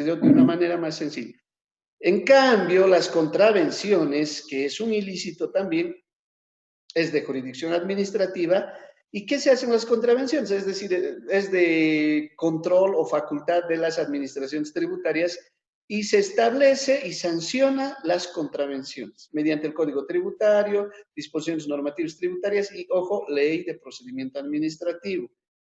de una manera más sencilla. En cambio, las contravenciones, que es un ilícito también, es de jurisdicción administrativa. ¿Y qué se hacen las contravenciones? Es decir, es de control o facultad de las administraciones tributarias y se establece y sanciona las contravenciones mediante el Código Tributario, disposiciones normativas tributarias y, ojo, ley de procedimiento administrativo.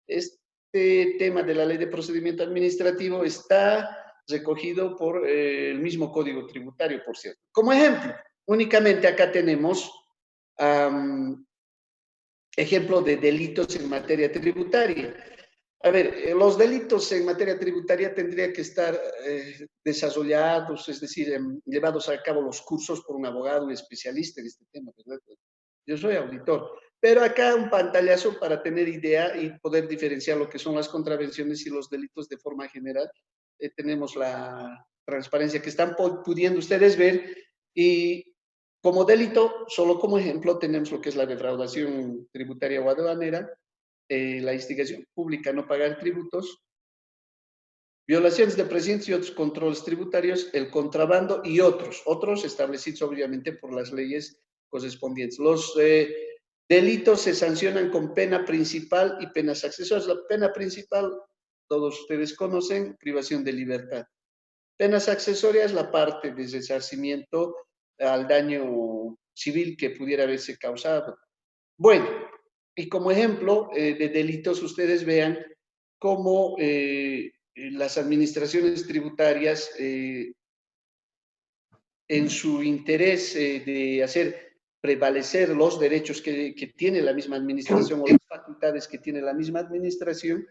Este tema de la ley de procedimiento administrativo está recogido por el mismo Código Tributario, por cierto. Como ejemplo, únicamente acá tenemos ejemplo de delitos en materia tributaria. A ver, los delitos en materia tributaria tendrían que estar desarrollados, es decir, llevados a cabo los cursos por un abogado, un especialista en este tema, ¿verdad? Yo soy auditor, pero acá un pantallazo para tener idea y poder diferenciar lo que son las contravenciones y los delitos de forma general. Tenemos la transparencia que están pudiendo ustedes ver y como delito, solo como ejemplo, tenemos lo que es la defraudación tributaria o aduanera, la instigación pública a no pagar tributos, violaciones de precintos y otros controles tributarios, el contrabando y otros establecidos obviamente por las leyes correspondientes. Los delitos se sancionan con pena principal y penas accesorias. La pena principal, todos ustedes conocen, privación de libertad. Penas accesorias, la parte de resarcimiento al daño civil que pudiera haberse causado. Bueno, y como ejemplo de delitos, ustedes vean cómo las administraciones tributarias, en su interés de hacer prevalecer los derechos que tiene la misma administración o las facultades que tiene la misma administración,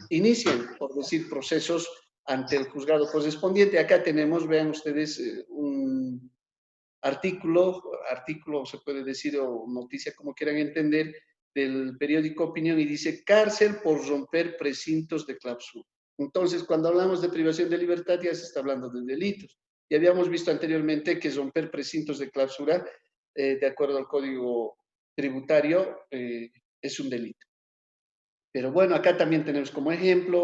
inician, por decir, procesos ante el juzgado correspondiente. Acá tenemos, vean ustedes, un artículo se puede decir, o noticia, como quieran entender, del periódico Opinión, y dice cárcel por romper precintos de clausura. Entonces, cuando hablamos de privación de libertad, ya se está hablando de delitos. Y habíamos visto anteriormente que romper precintos de clausura, de acuerdo al Código Tributario, es un delito. Pero bueno, acá también tenemos como ejemplo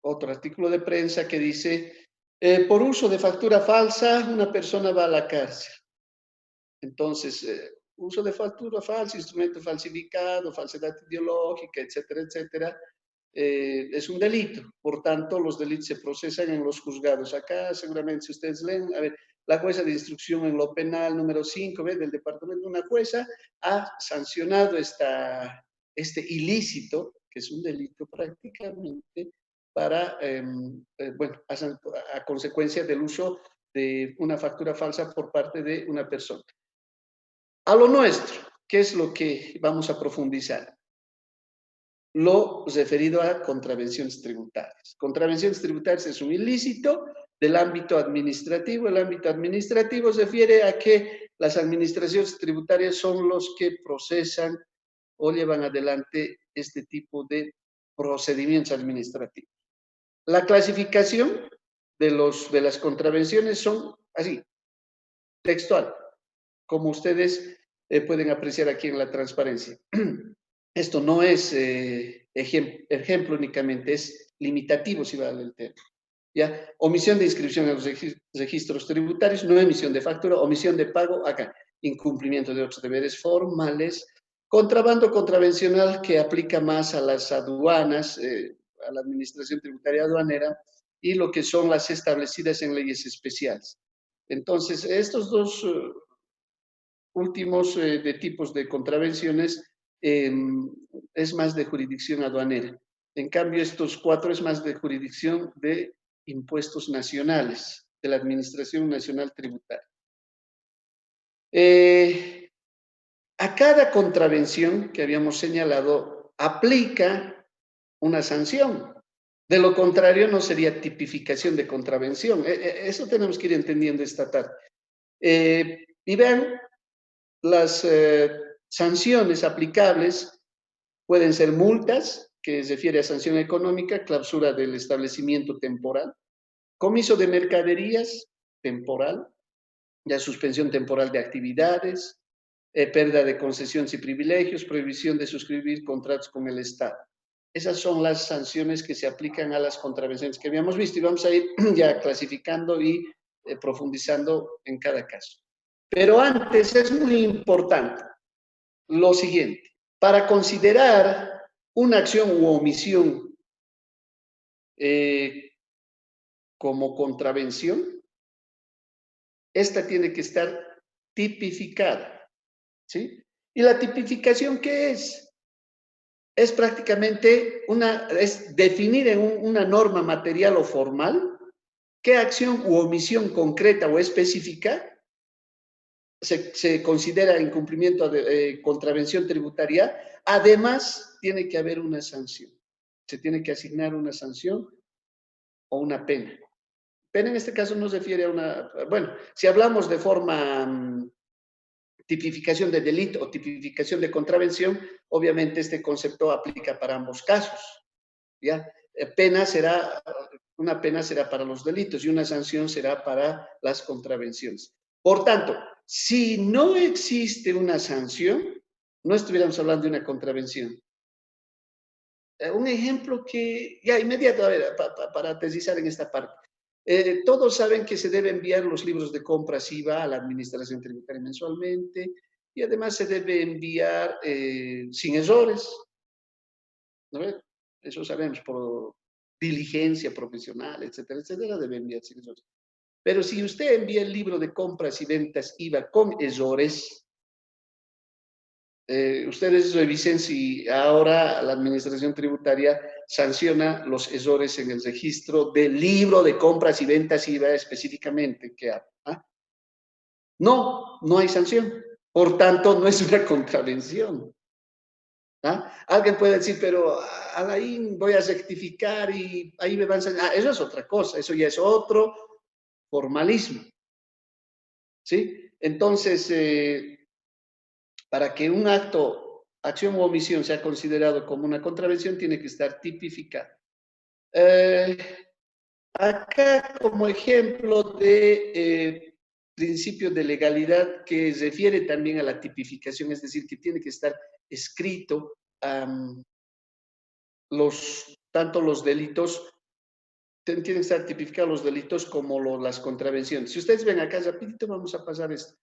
otro artículo de prensa que dice, por uso de factura falsa, una persona va a la cárcel. Entonces, uso de factura falsa, instrumento falsificado, falsedad ideológica, etcétera, etcétera, es un delito. Por tanto, los delitos se procesan en los juzgados. Acá, seguramente, si ustedes leen, a ver, la jueza de instrucción en lo penal número 5, ¿ves? Del departamento, una jueza ha sancionado este ilícito, que es un delito prácticamente, para, bueno, a consecuencia del uso de una factura falsa por parte de una persona. A lo nuestro, ¿qué es lo que vamos a profundizar? Lo referido a contravenciones tributarias. Contravenciones tributarias es un ilícito del ámbito administrativo. El ámbito administrativo se refiere a que las administraciones tributarias son los que procesan o llevan adelante este tipo de procedimientos administrativos. La clasificación de las contravenciones son así, textual, como ustedes pueden apreciar aquí en la transparencia. Esto no es ejemplo únicamente, es limitativo si vale el tema. ¿Ya? Omisión de inscripción en los registros tributarios, no emisión de factura, omisión de pago, acá, incumplimiento de otros deberes formales, contrabando contravencional que aplica más a las aduanas, a la administración tributaria aduanera, y lo que son las establecidas en leyes especiales. Entonces, estos dos últimos de tipos de contravenciones es más de jurisdicción aduanera. En cambio, estos cuatro es más de jurisdicción de impuestos nacionales, de la Administración Nacional Tributaria. A cada contravención que habíamos señalado aplica una sanción. De lo contrario, no sería tipificación de contravención. Eso tenemos que ir entendiendo esta tarde. Y vean, las sanciones aplicables pueden ser multas, que se refiere a sanción económica, clausura del establecimiento temporal, comiso de mercaderías temporal, ya suspensión temporal de actividades, pérdida de concesiones y privilegios, prohibición de suscribir contratos con el Estado. Esas son las sanciones que se aplican a las contravenciones que habíamos visto y vamos a ir ya clasificando y profundizando en cada caso. Pero antes es muy importante lo siguiente. Para considerar una acción u omisión como contravención, esta tiene que estar tipificada, ¿sí? ¿Y la tipificación qué es? Es prácticamente es definir en una norma material o formal qué acción u omisión concreta o específica se considera incumplimiento de contravención tributaria. Además, tiene que haber una sanción. Se tiene que asignar una sanción o una pena. Pena en este caso no se refiere a una, bueno, si hablamos de forma tipificación de delito o tipificación de contravención, obviamente este concepto aplica para ambos casos, ¿ya? Una pena será para los delitos y una sanción será para las contravenciones. Por tanto, si no existe una sanción, no estuviéramos hablando de una contravención. Un ejemplo que, ya inmediato, a ver, para aterrizar en esta parte. Todos saben que se debe enviar los libros de compras IVA a la Administración Tributaria mensualmente y además se debe enviar sin errores, ¿no? Eso sabemos por diligencia profesional, etcétera, etcétera, debe enviar sin errores. Pero si usted envía el libro de compras y ventas IVA con errores, ustedes revisen si ahora la Administración Tributaria sanciona los errores en el registro del libro de compras y ventas IVA específicamente. ¿Ah? No, no hay sanción. Por tanto, no es una contravención. ¿Ah? Alguien puede decir, pero Alain, voy a rectificar y ahí me van a sancionar. Eso es otra cosa, eso ya es otro formalismo. ¿Sí? Entonces, para que un acto, acción u omisión sea considerado como una contravención, tiene que estar tipificado. Acá, como ejemplo de principio de legalidad que refiere también a la tipificación, es decir, que tiene que estar escrito tanto los delitos, tienen que estar tipificados los delitos como las contravenciones. Si ustedes ven acá, rapidito vamos a pasar esto.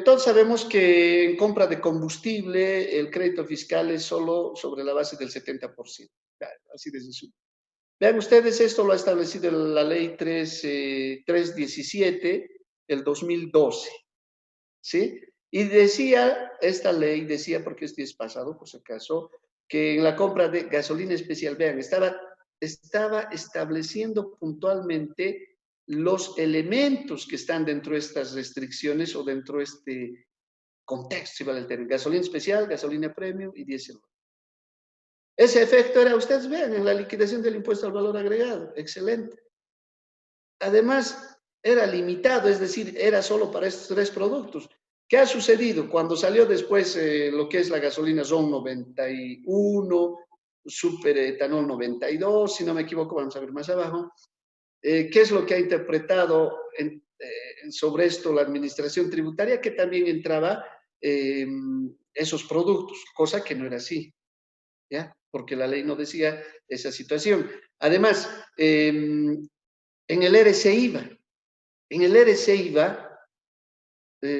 Todos sabemos que en compra de combustible el crédito fiscal es solo sobre la base del 70%. Así de sencillo. Vean ustedes, esto lo ha establecido la ley 317 del 2012, ¿sí? Y decía, esta ley decía, porque este es pasado, por si acaso, que en la compra de gasolina especial, vean, estaba estableciendo puntualmente los elementos que están dentro de estas restricciones o dentro de este contexto, si vale el término. Gasolina especial, gasolina premium y diésel. Ese efecto era, ustedes ven, en la liquidación del impuesto al valor agregado. Excelente. Además, era limitado, es decir, era solo para estos tres productos. ¿Qué ha sucedido? Cuando salió después lo que es la gasolina RON 91, super etanol 92, si no me equivoco, vamos a ver más abajo. ¿Qué es lo que ha interpretado sobre esto la administración tributaria? Que también entraba esos productos, cosa que no era así, ¿ya? Porque la ley no decía esa situación. Además, en el RC IVA,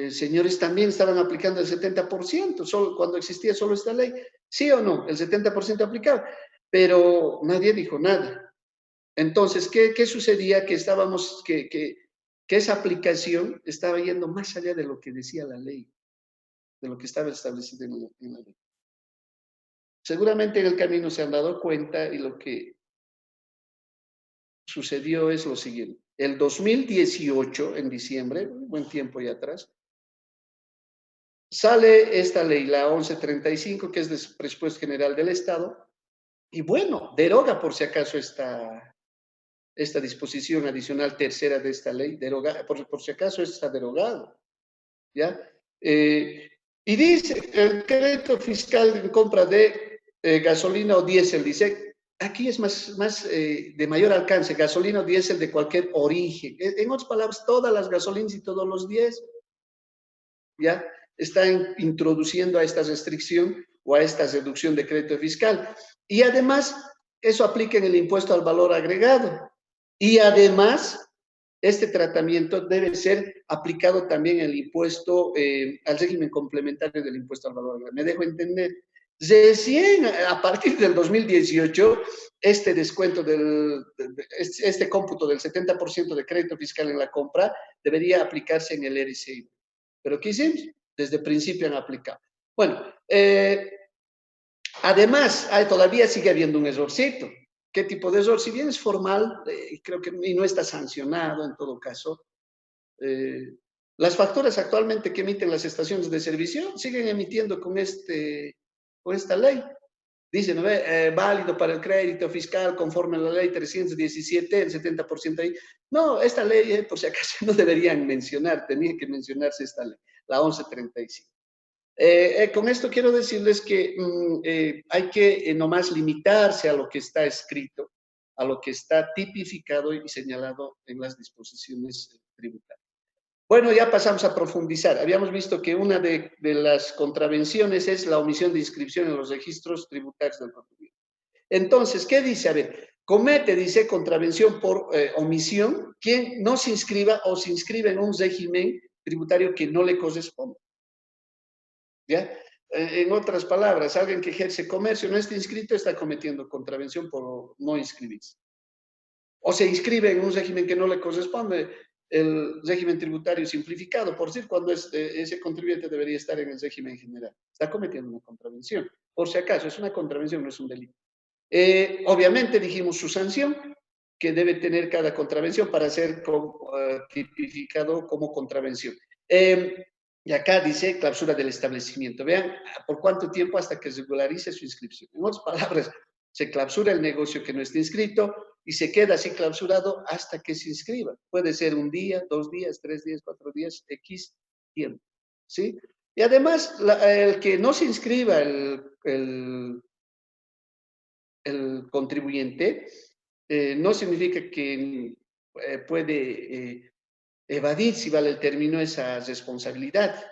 señores, también estaban aplicando el 70%, solo, cuando existía solo esta ley. ¿Sí o no? El 70% aplicaba, pero nadie dijo nada. Entonces, ¿qué sucedía? Que esa aplicación estaba yendo más allá de lo que decía la ley, de lo que estaba establecido en la ley. Seguramente en el camino se han dado cuenta y lo que sucedió es lo siguiente. El 2018, en diciembre, un buen tiempo ya atrás, sale esta ley, la 1135, que es de presupuesto general del Estado, y bueno, deroga por si acaso esta disposición adicional tercera de esta ley, por si acaso está derogado, ¿ya? Y dice, el crédito fiscal en compra de gasolina o diésel, dice, aquí es más de mayor alcance, gasolina o diésel de cualquier origen. En otras palabras, todas las gasolinas y todos los diésel, ¿ya? Están introduciendo a esta restricción o a esta reducción de crédito fiscal. Y además, eso aplica en el impuesto al valor agregado. Y además, este tratamiento debe ser aplicado también el impuesto, al régimen complementario del impuesto al valor agregado. ¿Me dejo entender? Recién a partir del 2018, este descuento este cómputo del 70% de crédito fiscal en la compra debería aplicarse en el RCI. ¿Pero qué hicimos? Desde el principio han aplicado. Bueno, además, todavía sigue habiendo un errorcito. ¿Qué tipo de error? Si bien es formal, creo que y no está sancionado en todo caso, las facturas actualmente que emiten las estaciones de servicio siguen emitiendo con esta ley. Dicen, ¿no? Válido para el crédito fiscal conforme a la ley 317, el 70% ahí. No, esta ley, por si acaso, no deberían mencionar, tenía que mencionarse esta ley, la 1135. Con esto quiero decirles que hay que nomás limitarse a lo que está escrito, a lo que está tipificado y señalado en las disposiciones tributarias. Bueno, ya pasamos a profundizar. Habíamos visto que una de las contravenciones es la omisión de inscripción en los registros tributarios del contribuyente. Entonces, ¿qué dice? A ver, comete, dice, contravención por omisión quien no se inscriba o se inscribe en un régimen tributario que no le corresponde. ¿Ya? En otras palabras, alguien que ejerce comercio no está inscrito, está cometiendo contravención por no inscribirse. O se inscribe en un régimen que no le corresponde, el régimen tributario simplificado, por decir, cuando ese contribuyente debería estar en el régimen general. Está cometiendo una contravención. Por si acaso, es una contravención, no es un delito. Obviamente dijimos su sanción, que debe tener cada contravención para ser tipificado como contravención. Y acá dice clausura del establecimiento. Vean, ¿por cuánto tiempo? Hasta que regularice su inscripción? En otras palabras, se clausura el negocio que no esté inscrito y se queda así clausurado hasta que se inscriba. Puede ser un día, 2 días, 3 días, 4 días, X tiempo. ¿Sí? Y además, el que no se inscriba el contribuyente, no significa que puede evadir, si vale el término, esa responsabilidad,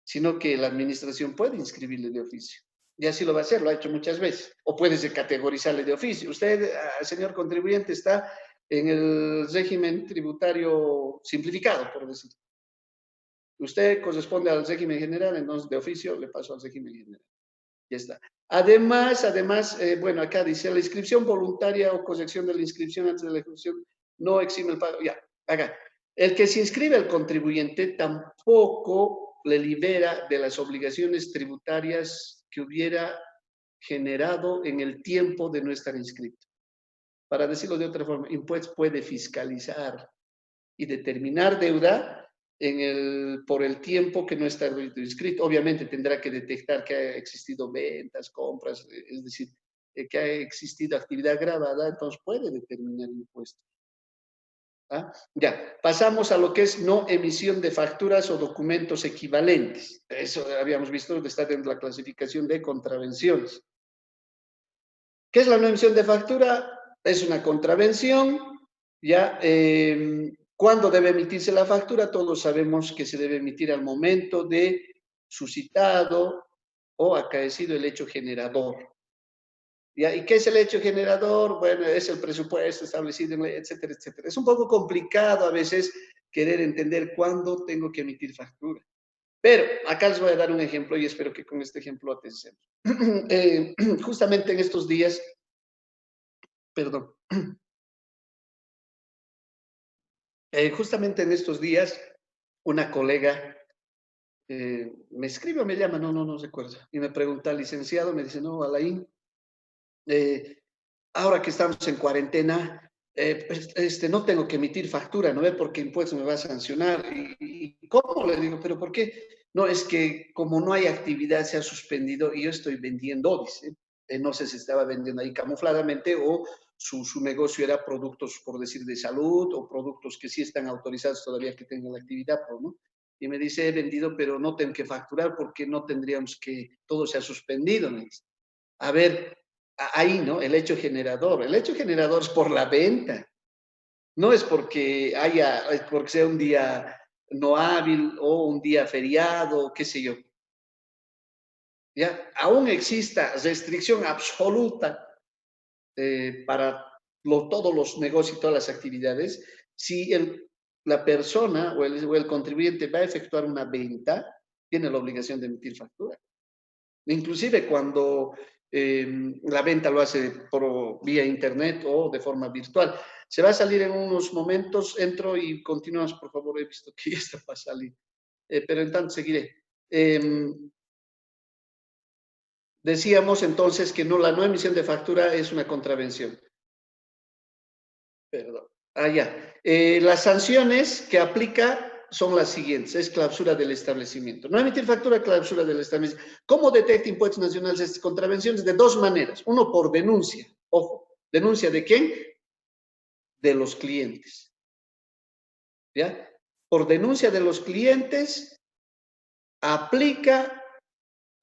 sino que la administración puede inscribirle de oficio. Y así lo va a hacer, lo ha hecho muchas veces. O puedes categorizarle de oficio. Usted, señor contribuyente, está en el régimen tributario simplificado, por decir. Usted corresponde al régimen general, entonces de oficio le paso al régimen general. Ya está. Además, bueno, acá dice, la inscripción voluntaria o corrección de la inscripción antes de la ejecución no exime el pago. Ya, acá. El que se inscribe al contribuyente tampoco le libera de las obligaciones tributarias que hubiera generado en el tiempo de no estar inscrito. Para decirlo de otra forma, Impuestos puede fiscalizar y determinar deuda por el tiempo que no está inscrito. Obviamente tendrá que detectar que ha existido ventas, compras, es decir, que ha existido actividad grabada, entonces puede determinar impuestos. ¿Ah? Ya, pasamos a lo que es no emisión de facturas o documentos equivalentes. Eso habíamos visto que está dentro de la clasificación de contravenciones. ¿Qué es la no emisión de factura? Es una contravención, ya. ¿Cuándo debe emitirse la factura? Todos sabemos que se debe emitir al momento de suscitado o acaecido el hecho generador. ¿Ya? ¿Y qué es el hecho generador? Bueno, es el presupuesto establecido en ley, etcétera, etcétera. Es un poco complicado a veces querer entender cuándo tengo que emitir factura. Pero acá les voy a dar un ejemplo y espero que con este ejemplo atencemos. Justamente en estos días, perdón, justamente en estos días, una colega me escribe o me llama, no recuerdo, y me pregunta, licenciado, me dice, no, Alain, ahora que estamos en cuarentena, no tengo que emitir factura, ¿no ve? Porque impuestos me va a sancionar. ¿Y cómo? Le digo, ¿pero por qué? No, es que como no hay actividad, se ha suspendido y yo estoy vendiendo, dice. No sé si estaba vendiendo ahí camufladamente o su negocio era productos, por decir, de salud o productos que sí están autorizados todavía que tengan la actividad, ¿no? Y me dice, he vendido, pero no tengo que facturar porque no tendríamos que, todo se ha suspendido, me dice. A ver, ahí, ¿no? El hecho generador. El hecho generador es por la venta. No es porque porque sea un día no hábil o un día feriado, qué sé yo. ¿ya? Aún exista restricción absoluta para todos los negocios y todas las actividades, si la persona o el contribuyente va a efectuar una venta, tiene la obligación de emitir factura. Inclusive cuando la venta lo hace por vía internet o de forma virtual. Se va a salir en unos momentos, entro y continuamos, por favor, he visto que ya está para salir, pero en tanto seguiré. Decíamos entonces que no, la no emisión de factura es una contravención. Perdón. Ya. Las sanciones que aplica son las siguientes. Es clausura del establecimiento. No emitir factura, clausura del establecimiento. ¿Cómo detecta Impuestos Nacionales estas contravenciones? De dos maneras. Uno, por denuncia. Ojo, ¿denuncia de quién? De los clientes. ¿Ya? Por denuncia de los clientes, aplica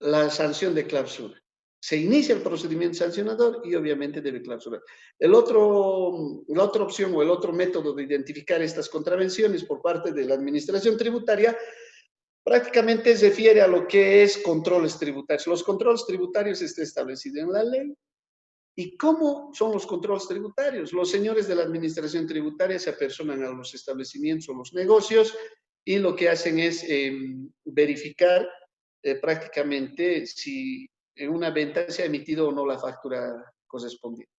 la sanción de clausura. Se inicia el procedimiento sancionador y obviamente debe clausurar. La otra opción o el otro método de identificar estas contravenciones por parte de la administración tributaria prácticamente se refiere a lo que es controles tributarios. Los controles tributarios está establecido en la ley. ¿Y cómo son los controles tributarios? Los señores de la administración tributaria se apersonan a los establecimientos o los negocios y lo que hacen es verificar prácticamente si en una venta se ha emitido o no la factura correspondiente.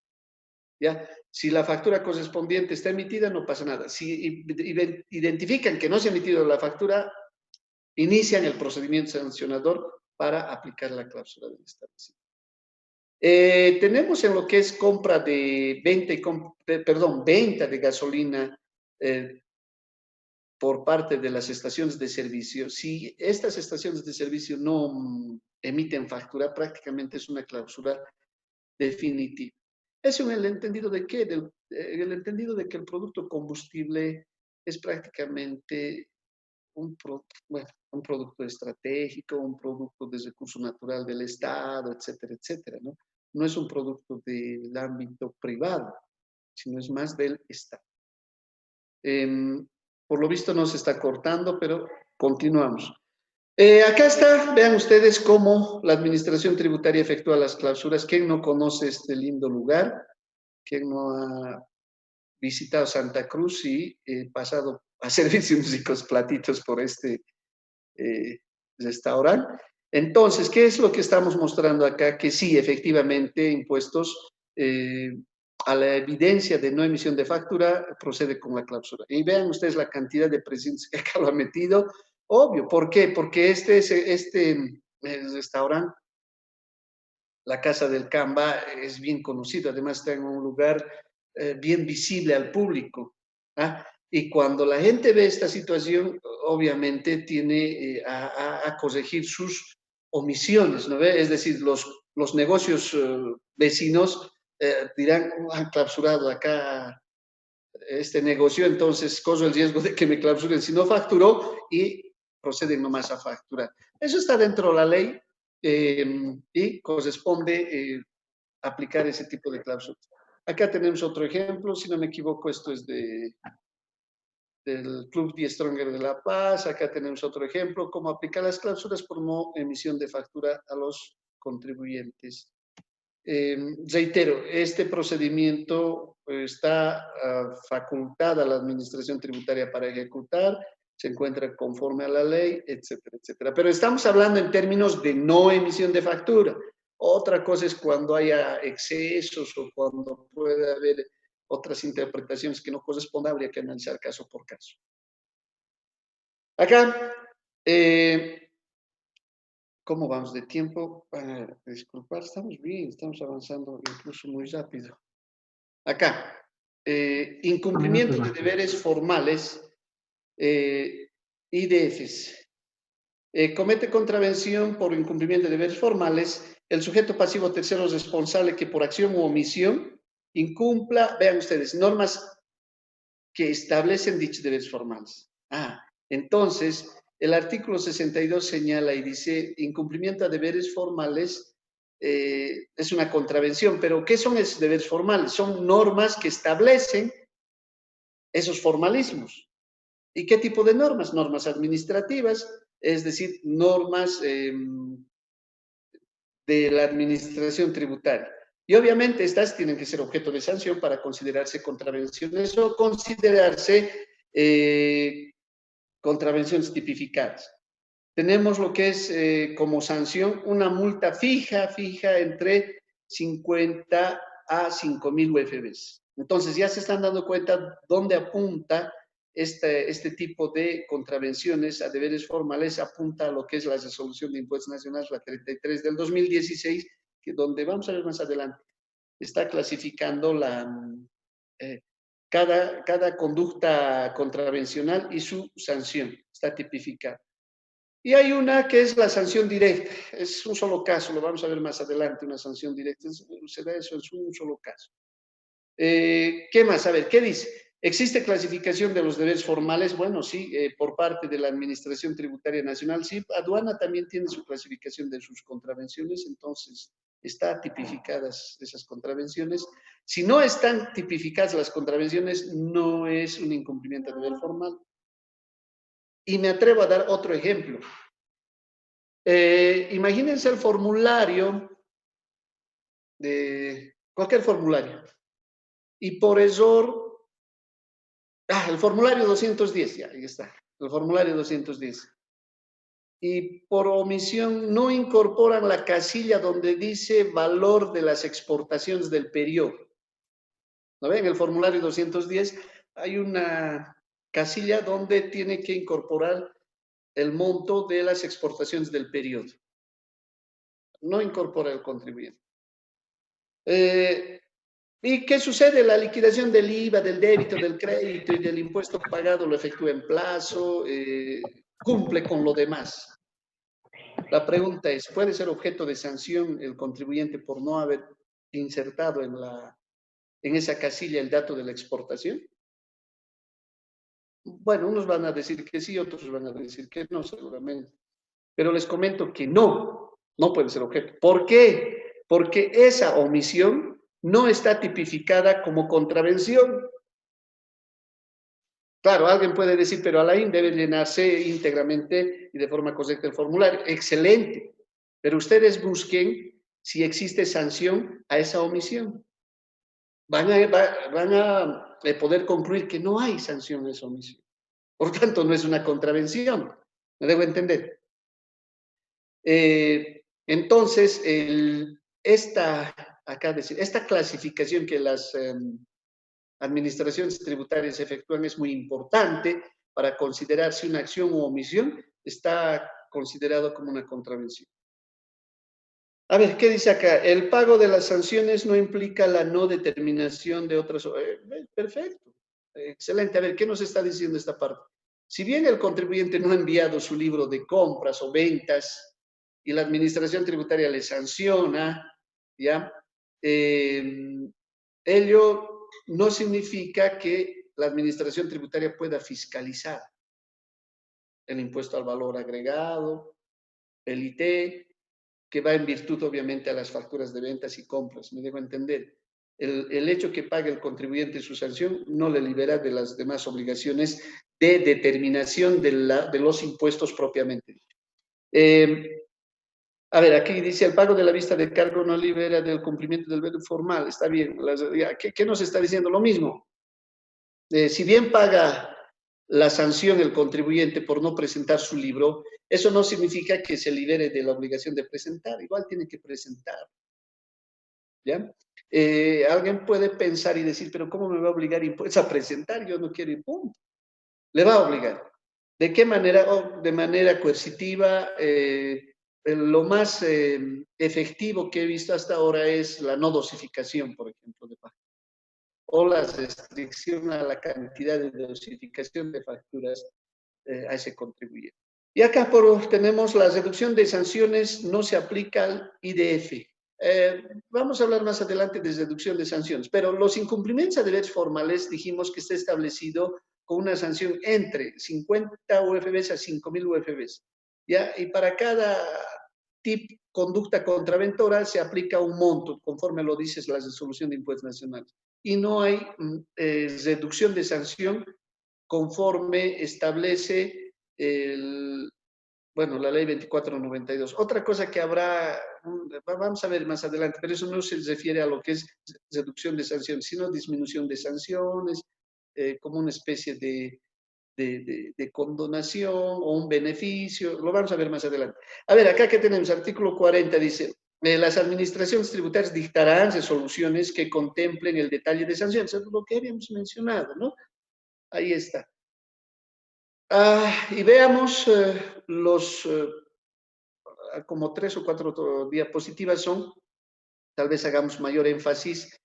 ¿Ya? Si la factura correspondiente está emitida, no pasa nada. Si identifican que no se ha emitido la factura, inician el procedimiento sancionador para aplicar la cláusula del establecimiento. Tenemos en lo que es compra de venta de gasolina por parte de las estaciones de servicio. Si estas estaciones de servicio no emiten factura, prácticamente es una clausura definitiva. Es en el entendido de qué? El entendido de que el producto combustible es prácticamente un producto estratégico, un producto de recurso natural del Estado, etcétera, etcétera, ¿no? No es un producto del ámbito privado, sino es más del Estado. Por lo visto no se está cortando, pero continuamos. Acá está, vean ustedes cómo la administración tributaria efectúa las clausuras. ¿Quién no conoce este lindo lugar? ¿Quién no ha visitado Santa Cruz y pasado a servir unos ricos platitos por este restaurante? Entonces, ¿qué es lo que estamos mostrando acá? Que sí, efectivamente, impuestos a la evidencia de no emisión de factura procede con la clausura. Y vean ustedes la cantidad de presentes que acá lo ha metido. Obvio, ¿por qué? Porque este restaurante, la Casa del Camba, es bien conocido, además está en un lugar bien visible al público. ¿Ah? Y cuando la gente ve esta situación, obviamente tiene a corregir sus omisiones, ¿no ve? Es decir, los negocios vecinos dirán, han clausurado acá este negocio, entonces corro el riesgo de que me clausuren si no facturó y proceden nomás a facturar. Eso está dentro de la ley y corresponde aplicar ese tipo de cláusulas. Acá tenemos otro ejemplo, si no me equivoco, esto es del Club Die Stronger de La Paz. Acá tenemos otro ejemplo, cómo aplicar las cláusulas por no emisión de factura a los contribuyentes. Reitero, este procedimiento está facultada a la Administración Tributaria para ejecutar, se encuentra conforme a la ley, etcétera, etcétera. Pero estamos hablando en términos de no emisión de factura. Otra cosa es cuando haya excesos o cuando pueda haber otras interpretaciones que no correspondan, habría que analizar caso por caso. Acá, ¿cómo vamos de tiempo? Disculpar, estamos bien, estamos avanzando incluso muy rápido. Acá, incumplimiento de deberes formales, IDFs. Comete contravención por incumplimiento de deberes formales el sujeto pasivo tercero responsable que por acción u omisión incumpla, vean ustedes, normas que establecen dichos deberes formales. Entonces, el artículo 62 señala y dice, incumplimiento a deberes formales es una contravención, pero ¿qué son esos deberes formales? Son normas que establecen esos formalismos. ¿Y qué tipo de normas? Normas administrativas, es decir, normas de la administración tributaria. Y obviamente estas tienen que ser objeto de sanción para considerarse contravenciones o considerarse contravenciones tipificadas. Tenemos lo que es como sanción una multa fija entre 50 a 5.000 UFBs. Entonces ya se están dando cuenta dónde apunta este tipo de contravenciones a deberes formales, apunta a lo que es la resolución de impuestos nacionales, la 33 del 2016, que donde vamos a ver más adelante, está clasificando cada conducta contravencional y su sanción, está tipificada. Y hay una que es la sanción directa, es un solo caso, lo vamos a ver más adelante, una sanción directa, se da eso, es un solo caso. ¿Qué más? A ver, ¿qué dice? ¿Existe clasificación de los deberes formales? Bueno, sí, por parte de la Administración Tributaria Nacional, sí, aduana también tiene su clasificación de sus contravenciones, entonces están tipificadas esas contravenciones. Si no están tipificadas las contravenciones, no es un incumplimiento de deber formal. Y me atrevo a dar otro ejemplo. Imagínense el formulario de cualquier formulario. Y por error, el formulario 210, ya, ahí está, el formulario 210. Y por omisión no incorporan la casilla donde dice valor de las exportaciones del periodo. ¿No ven? En el formulario 210 hay una casilla donde tiene que incorporar el monto de las exportaciones del periodo. No incorpora el contribuyente. ¿Y qué sucede? La liquidación del IVA, del débito, del crédito y del impuesto pagado lo efectúa en plazo, cumple con lo demás. La pregunta es, ¿puede ser objeto de sanción el contribuyente por no haber insertado en esa casilla el dato de la exportación? Bueno, unos van a decir que sí, otros van a decir que no, seguramente. Pero les comento que no puede ser objeto. ¿Por qué? Porque esa omisión no está tipificada como contravención. Claro, alguien puede decir, pero Alain debe llenarse íntegramente y de forma correcta el formulario. Excelente. Pero ustedes busquen si existe sanción a esa omisión. Van a poder concluir que no hay sanción a esa omisión. Por tanto, no es una contravención. ¿Me debo entender? Entonces, esta clasificación que las administraciones tributarias efectúan es muy importante para considerar si una acción u omisión está considerado como una contravención. A ver, ¿qué dice acá? El pago de las sanciones no implica la no determinación de otras... perfecto, excelente. A ver, ¿qué nos está diciendo esta parte? Si bien el contribuyente no ha enviado su libro de compras o ventas y la administración tributaria le sanciona, ¿ya? Ello no significa que la administración tributaria pueda fiscalizar el impuesto al valor agregado, el IT, que va en virtud obviamente a las facturas de ventas y compras. Me dejo entender. El hecho que pague el contribuyente su sanción no le libera de las demás obligaciones de determinación de los impuestos propiamente dicho. A ver, aquí dice, el pago de la vista de cargo no libera del cumplimiento del deber formal. Está bien. ¿Qué nos está diciendo? Lo mismo. Si bien paga la sanción el contribuyente por no presentar su libro, eso no significa que se libere de la obligación de presentar. Igual tiene que presentar. ¿Ya? Alguien puede pensar y decir, pero ¿cómo me va a obligar a presentar? Yo no quiero ir, punto. Le va a obligar. ¿De qué manera? De manera coercitiva. Lo más efectivo que he visto hasta ahora es la no dosificación, por ejemplo, de páginas, o la restricción a la cantidad de dosificación de facturas a ese contribuyente. Y acá tenemos la reducción de sanciones, no se aplica al IDF. Vamos a hablar más adelante de reducción de sanciones, pero los incumplimientos a deberes formales dijimos que está establecido con una sanción entre 50 UFBs a 5.000 UFBs. ¿Ya? Y para cada conducta contraventora se aplica un monto, conforme lo dice la resolución de impuestos nacionales. Y no hay reducción de sanción conforme establece Bueno, la ley 2492. Otra cosa que habrá, vamos a ver más adelante, pero eso no se refiere a lo que es reducción de sanciones, sino disminución de sanciones, como una especie de condonación o un beneficio. Lo vamos a ver más adelante. A ver, acá que tenemos, artículo 40 dice, las administraciones tributarias dictarán resoluciones que contemplen el detalle de sanciones. Es lo que habíamos mencionado, ¿no? Ahí está. Y veamos como 3 o 4 diapositivas son, tal vez hagamos mayor énfasis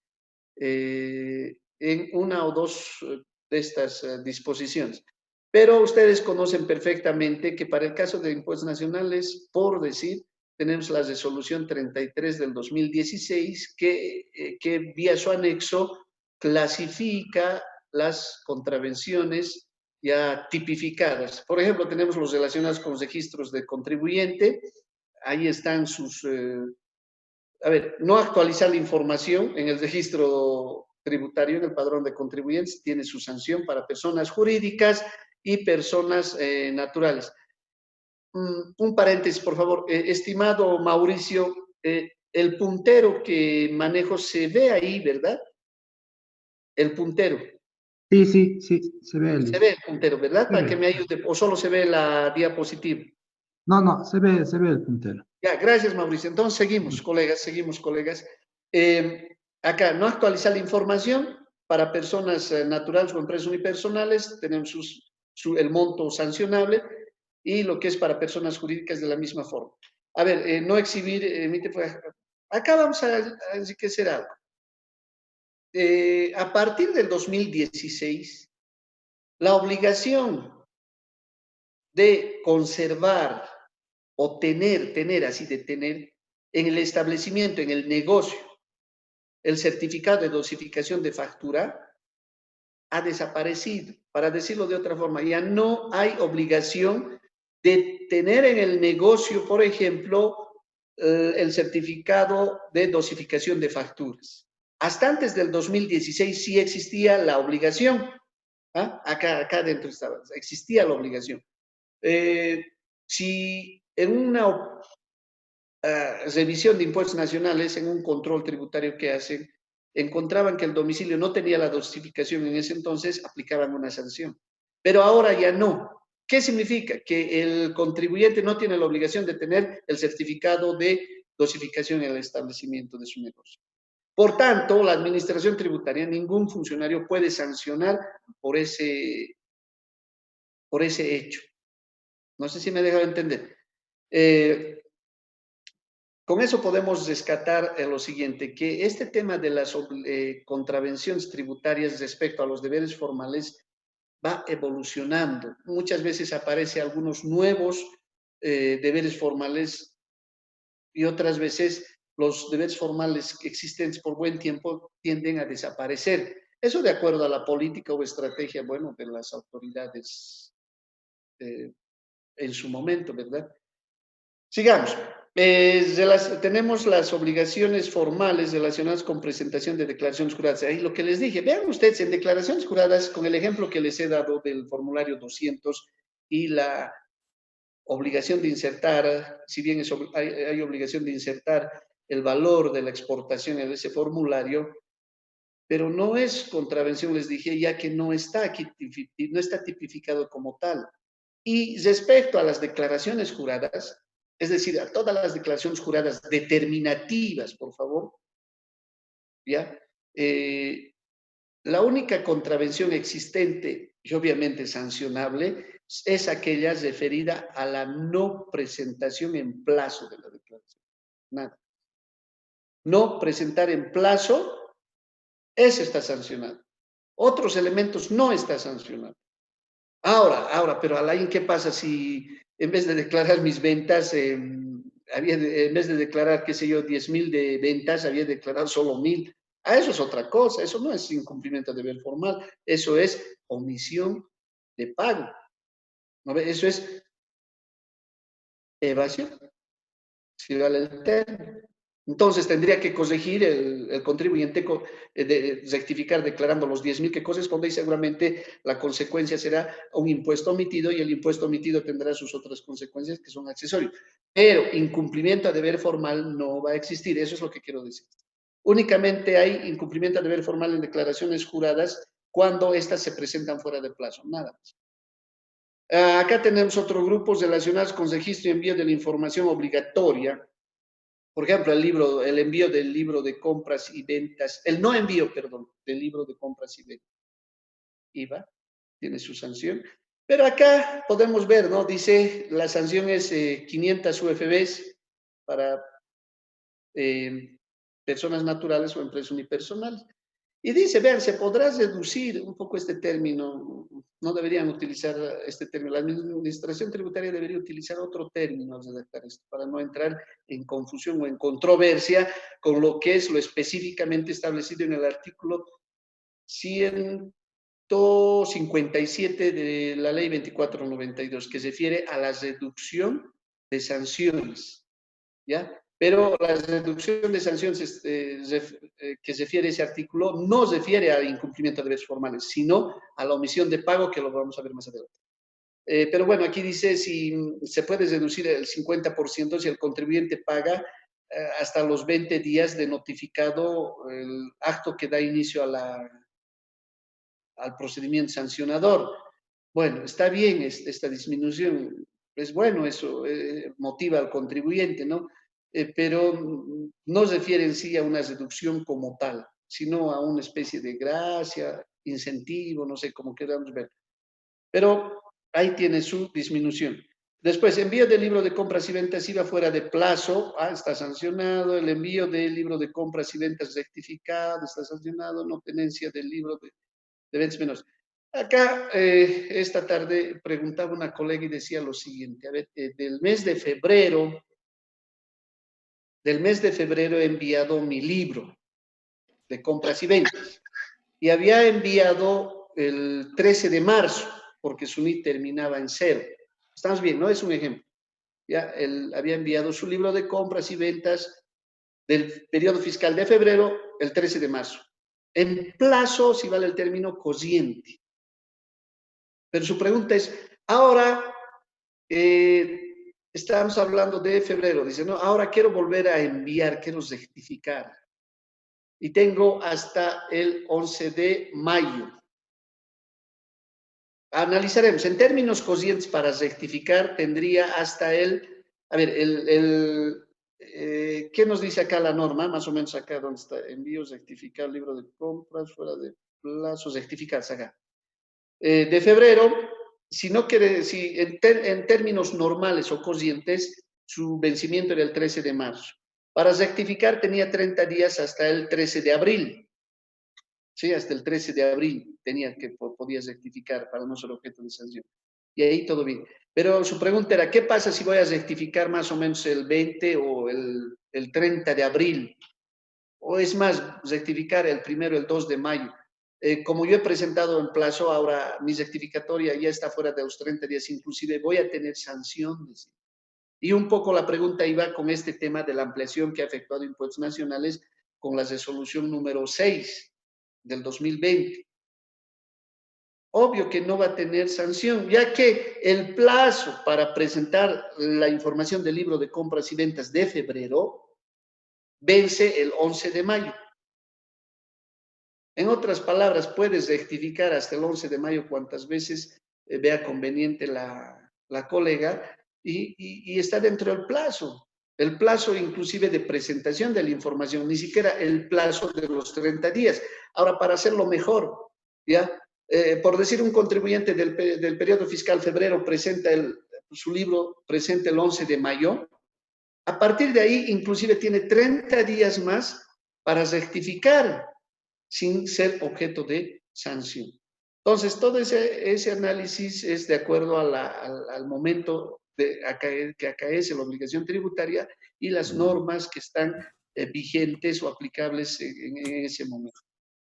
en una o dos de estas disposiciones. Pero ustedes conocen perfectamente que para el caso de impuestos nacionales, por decir, tenemos la resolución 33 del 2016 que vía su anexo clasifica las contravenciones ya tipificadas. Por ejemplo, tenemos los relacionados con los registros de contribuyente, ahí están a ver, no actualizar la información en el registro tributario, en el padrón de contribuyentes, tiene su sanción para personas jurídicas y personas naturales. Un paréntesis, por favor. Estimado Mauricio, el puntero que manejo se ve ahí, ¿verdad? El puntero. Sí, sí, sí, se ve Se el... ve el puntero, ¿verdad? Se Para que ve. me ayude, o solo se ve la diapositiva. No, no, se ve el puntero. Ya, gracias, Mauricio. Entonces, seguimos, colegas. Acá, no actualizar la información para personas naturales o empresas unipersonales, tenemos el monto sancionable y lo que es para personas jurídicas de la misma forma. A ver, no exhibir, acá vamos a enriquecer algo. A partir del 2016, la obligación de conservar o así de tener en el establecimiento, en el negocio, el certificado de dosificación de factura ha desaparecido. Para decirlo de otra forma, ya no hay obligación de tener en el negocio, por ejemplo, el certificado de dosificación de facturas. Hasta antes del 2016 sí existía la obligación. Acá dentro estaba, existía la obligación. Si en una revisión de impuestos nacionales, en un control tributario que hacen, encontraban que el domicilio no tenía la dosificación en ese entonces, aplicaban una sanción. Pero ahora ya no. ¿Qué significa? Que el contribuyente no tiene la obligación de tener el certificado de dosificación en el establecimiento de su negocio. Por tanto, la administración tributaria, ningún funcionario puede sancionar por ese hecho. No sé si me he dejado entender. Con eso podemos rescatar lo siguiente, que este tema de las contravenciones tributarias respecto a los deberes formales va evolucionando. Muchas veces aparecen algunos nuevos deberes formales y otras veces los deberes formales existentes por buen tiempo tienden a desaparecer. Eso de acuerdo a la política o estrategia, bueno, de las autoridades en su momento, ¿verdad? Sigamos. Tenemos las obligaciones formales relacionadas con presentación de declaraciones juradas. Ahí lo que les dije, vean ustedes en declaraciones juradas, con el ejemplo que les he dado del formulario 200 y la obligación de insertar, si bien hay obligación de insertar el valor de la exportación en ese formulario, pero no es contravención, les dije, ya que no está aquí, no está tipificado como tal. Y respecto a las declaraciones juradas, es decir, a todas las declaraciones juradas determinativas, por favor, ¿ya? La única contravención existente y obviamente sancionable es aquella referida a la no presentación en plazo de la declaración. Nada. No presentar en plazo, eso está sancionado. Otros elementos no está sancionado. Ahora, pero Alain, ¿qué pasa si en vez de declarar mis ventas, en vez de declarar, qué sé yo, 10,000 de ventas, había declarado solo 1,000? Eso es otra cosa, eso no es incumplimiento de deber formal, eso es omisión de pago. ¿No? Eso es evasión, si vale el término. Entonces tendría que corregir el contribuyente, rectificar declarando los 10.000 que corresponde y seguramente la consecuencia será un impuesto omitido y el impuesto omitido tendrá sus otras consecuencias que son accesorios. Pero incumplimiento a deber formal no va a existir, eso es lo que quiero decir. Únicamente hay incumplimiento a deber formal en declaraciones juradas cuando éstas se presentan fuera de plazo, nada más. Acá tenemos otros grupos relacionados con registro y envío de la información obligatoria. Por ejemplo, el envío del libro de compras y ventas, el no envío, perdón, del libro de compras y ventas. IVA, tiene su sanción. Pero acá podemos ver, ¿no? Dice, la sanción es 500 UFBs para personas naturales o empresas unipersonales. Y dice, vean, se podrá reducir un poco este término, no deberían utilizar este término, la administración tributaria debería utilizar otro término al redactar esto, para no entrar en confusión o en controversia con lo que es lo específicamente establecido en el artículo 157 de la ley 2492, que se refiere a la reducción de sanciones, ¿ya? Pero la reducción de sanciones que se refiere a ese artículo no se refiere a incumplimiento de deberes formales, sino a la omisión de pago, que lo vamos a ver más adelante. Pero bueno, aquí dice si se puede reducir el 50% si el contribuyente paga hasta los 20 días de notificado el acto que da inicio al procedimiento sancionador. Bueno, está bien esta disminución, es bueno eso, motiva al contribuyente, ¿no? Pero no se refiere en sí a una reducción como tal, sino a una especie de gracia, incentivo, no sé cómo queramos ver. Pero ahí tiene su disminución. Después, envío del libro de compras y ventas IVA fuera de plazo, está sancionado. El envío del libro de compras y ventas rectificado, está sancionado. No tenencia del libro de ventas menores. Acá, esta tarde, preguntaba una colega y decía lo siguiente, a ver, del mes de febrero he enviado mi libro de compras y ventas y había enviado el 13 de marzo porque su NIT terminaba en 0. Estamos bien, ¿no? Es un ejemplo. Ya, él había enviado su libro de compras y ventas del periodo fiscal de febrero el 13 de marzo. En plazo, si vale el término, corriente. Pero su pregunta es, ahora estamos hablando de febrero, dice, no, ahora quiero volver a enviar, quiero rectificar. Y tengo hasta el 11 de mayo. Analizaremos. En términos corrientes para rectificar, tendría hasta a ver, ¿qué nos dice acá la norma? Más o menos acá donde está, envíos, rectificar, libro de compras, fuera de plazo, rectificar, acá. De febrero, si no quiere, si en términos normales o corrientes, su vencimiento era el 13 de marzo. Para rectificar tenía 30 días hasta el 13 de abril. Sí, hasta el 13 de abril podías rectificar para no ser objeto de sanción. Y ahí todo bien. Pero su pregunta era, ¿qué pasa si voy a rectificar más o menos el 20 o el 30 de abril? O es más, rectificar el 1, el 2 de mayo. Como yo he presentado en plazo, ahora mi rectificatoria ya está fuera de los 30 días, inclusive voy a tener sanciones. Y un poco la pregunta iba con este tema de la ampliación que ha efectuado Impuestos Nacionales con la resolución número 6 del 2020. Obvio que no va a tener sanción, ya que el plazo para presentar la información del libro de compras y ventas de febrero vence el 11 de mayo. En otras palabras, puedes rectificar hasta el 11 de mayo cuantas veces vea conveniente la colega y está dentro del plazo. El plazo inclusive de presentación de la información, ni siquiera el plazo de los 30 días. Ahora, para hacerlo mejor, ¿ya? Por decir, un contribuyente del periodo fiscal febrero presenta su libro, presenta el 11 de mayo, a partir de ahí inclusive tiene 30 días más para rectificar sin ser objeto de sanción. Entonces, todo ese análisis es de acuerdo al momento que acaece la obligación tributaria y las normas que están vigentes o aplicables en ese momento.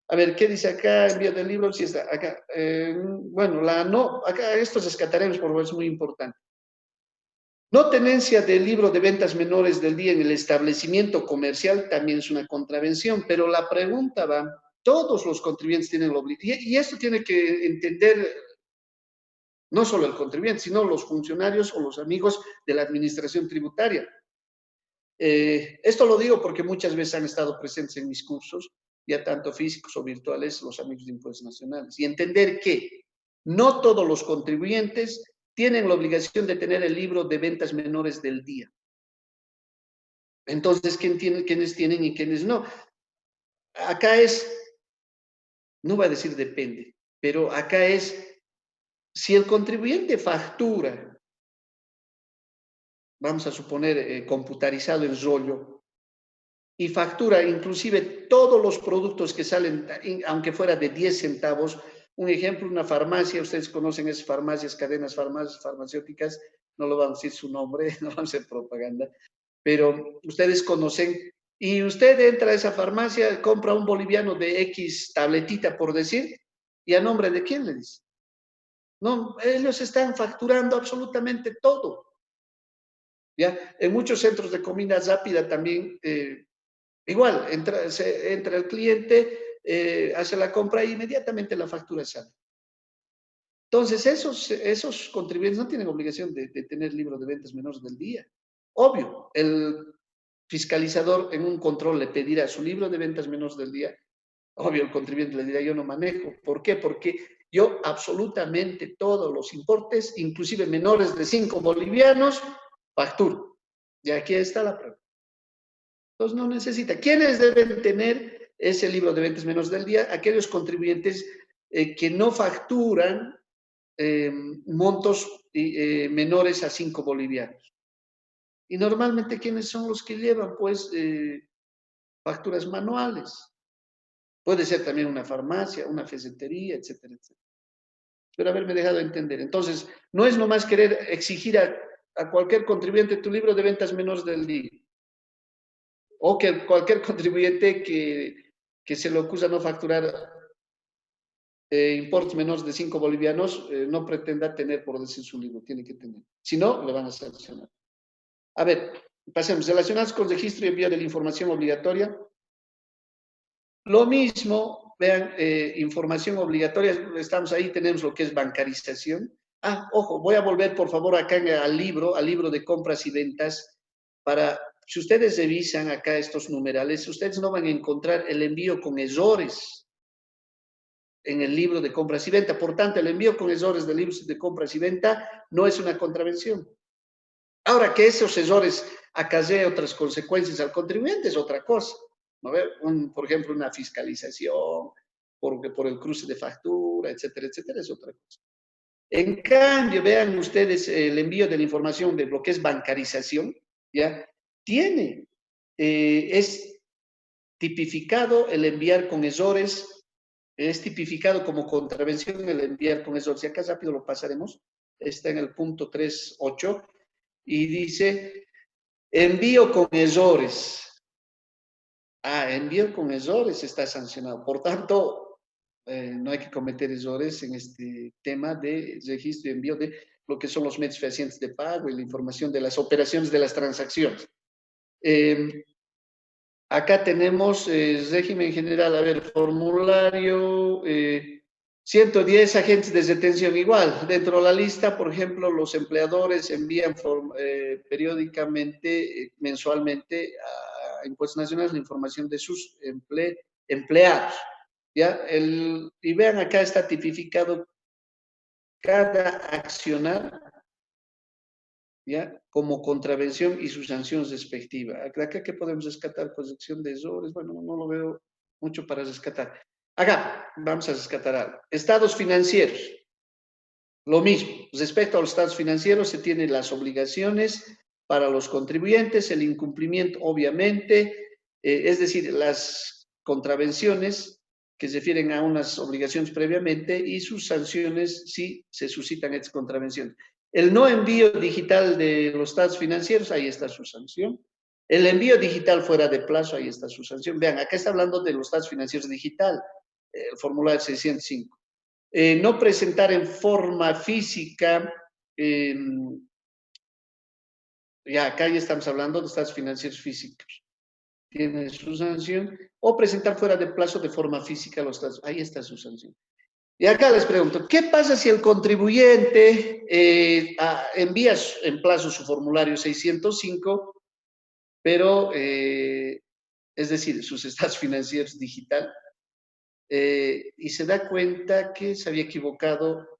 A ver, ¿qué dice acá? Envío del libro, si está acá. Bueno, acá estos rescataremos porque es muy importante. No tenencia del libro de ventas menores del día en el establecimiento comercial también es una contravención, pero la pregunta va, todos los contribuyentes tienen la obligación, y esto tiene que entender no solo el contribuyente, sino los funcionarios o los amigos de la administración tributaria. Esto lo digo porque muchas veces han estado presentes en mis cursos, ya tanto físicos o virtuales, los amigos de Impuestos Nacionales, y entender que no todos los contribuyentes tienen la obligación de tener el libro de ventas menores del día. Entonces, ¿quiénes tienen y quiénes no? Acá es, no voy a decir depende, pero acá es, si el contribuyente factura, vamos a suponer computarizado el rollo, y factura inclusive todos los productos que salen, aunque fuera de 10 centavos. Un ejemplo, una farmacia, ustedes conocen esas farmacias, cadenas farmacéuticas, no lo vamos a decir su nombre, no vamos a hacer propaganda, pero ustedes conocen, y usted entra a esa farmacia, compra un boliviano de X tabletita, por decir, y a nombre de quién le dice. No, ellos están facturando absolutamente todo. ¿Ya? En muchos centros de comida rápida también, igual, entra el cliente, hace la compra e inmediatamente la factura sale. Entonces, esos contribuyentes no tienen obligación de tener libro de ventas menores del día. Obvio, el fiscalizador en un control le pedirá su libro de ventas menores del día. Obvio, el contribuyente le dirá, yo no manejo. ¿Por qué? Porque yo absolutamente todos los importes, inclusive menores de 5 bolivianos, facturo. Y aquí está la prueba. Entonces no necesita. ¿Quiénes deben tener ese libro de ventas menores del día? Aquellos contribuyentes que no facturan montos menores a 5 bolivianos. Y normalmente, ¿quiénes son los que llevan? Pues facturas manuales. Puede ser también una farmacia, una fesetería, etcétera, etcétera. Espero haberme dejado entender. Entonces, no es nomás querer exigir a cualquier contribuyente tu libro de ventas menores del día. O que cualquier contribuyente que se le acusa no facturar importes menores de 5 bolivianos, no pretenda tener, por decir, su libro. Tiene que tener. Si no, le van a sancionar. A ver, pasemos. Relacionados con registro y envío de la información obligatoria. Lo mismo, vean, información obligatoria, estamos ahí, tenemos lo que es bancarización. Ah, ojo, voy a volver por favor acá al libro de compras y ventas, para, si ustedes revisan acá estos numerales, ustedes no van a encontrar el envío con errores en el libro de compras y venta. Por tanto, el envío con errores del libro de compras y venta no es una contravención. Ahora, que esos errores acarreen otras consecuencias al contribuyente es otra cosa. ¿No? Por ejemplo, una fiscalización por el cruce de factura, etcétera, etcétera, es otra cosa. En cambio, vean ustedes el envío de la información de lo que es bancarización, ¿ya? Es tipificado el enviar con errores, es tipificado como contravención el enviar con errores. Y acá rápido lo pasaremos, está en el punto 3.8 y dice envío con errores. Ah, envío con errores está sancionado. Por tanto, no hay que cometer errores en este tema de registro y envío de lo que son los medios fehacientes de pago y la información de las operaciones de las transacciones. Acá tenemos régimen general, a ver, formulario 110 agentes de retención igual. Dentro de la lista, por ejemplo, los empleadores envían periódicamente, mensualmente a Impuestos Nacionales la información de sus empleados. ¿Ya? Y vean, acá está tipificado cada accionar, ¿ya? Como contravención y su sanción respectiva. Acá que podemos rescatar corrección de errores, bueno, no lo veo mucho para rescatar. Acá vamos a rescatar algo. Estados financieros. Lo mismo, respecto a los estados financieros se tienen las obligaciones para los contribuyentes, el incumplimiento obviamente, es decir, las contravenciones que se refieren a unas obligaciones previamente y sus sanciones si se suscitan estas contravenciones. El no envío digital de los estados financieros, ahí está su sanción. El envío digital fuera de plazo, ahí está su sanción. Vean, acá está hablando de los estados financieros digital, el formulario 605. No presentar en forma física Ya, acá ya estamos hablando de estados financieros físicos. Tiene su sanción. O presentar fuera de plazo de forma física los estados. Ahí está su sanción. Y acá les pregunto, ¿qué pasa si el contribuyente envía en plazo su formulario 605, pero, es decir, sus estados financieros digital, y se da cuenta que se había equivocado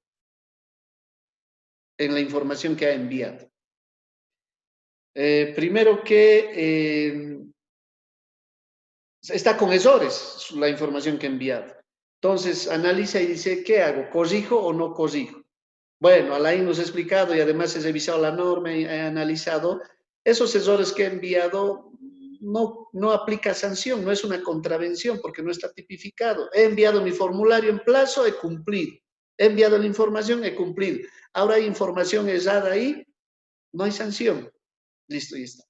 en la información que ha enviado? Primero que está con errores la información que ha enviado. Entonces, analiza y dice, ¿qué hago? ¿Corrijo o no corrijo? Bueno, Alain nos ha explicado y además he revisado la norma y he analizado. Esos errores que he enviado no aplica sanción, no es una contravención porque no está tipificado. He enviado mi formulario en plazo, he cumplido. He enviado la información, he cumplido. Ahora hay información errada ahí, no hay sanción. Listo, y está.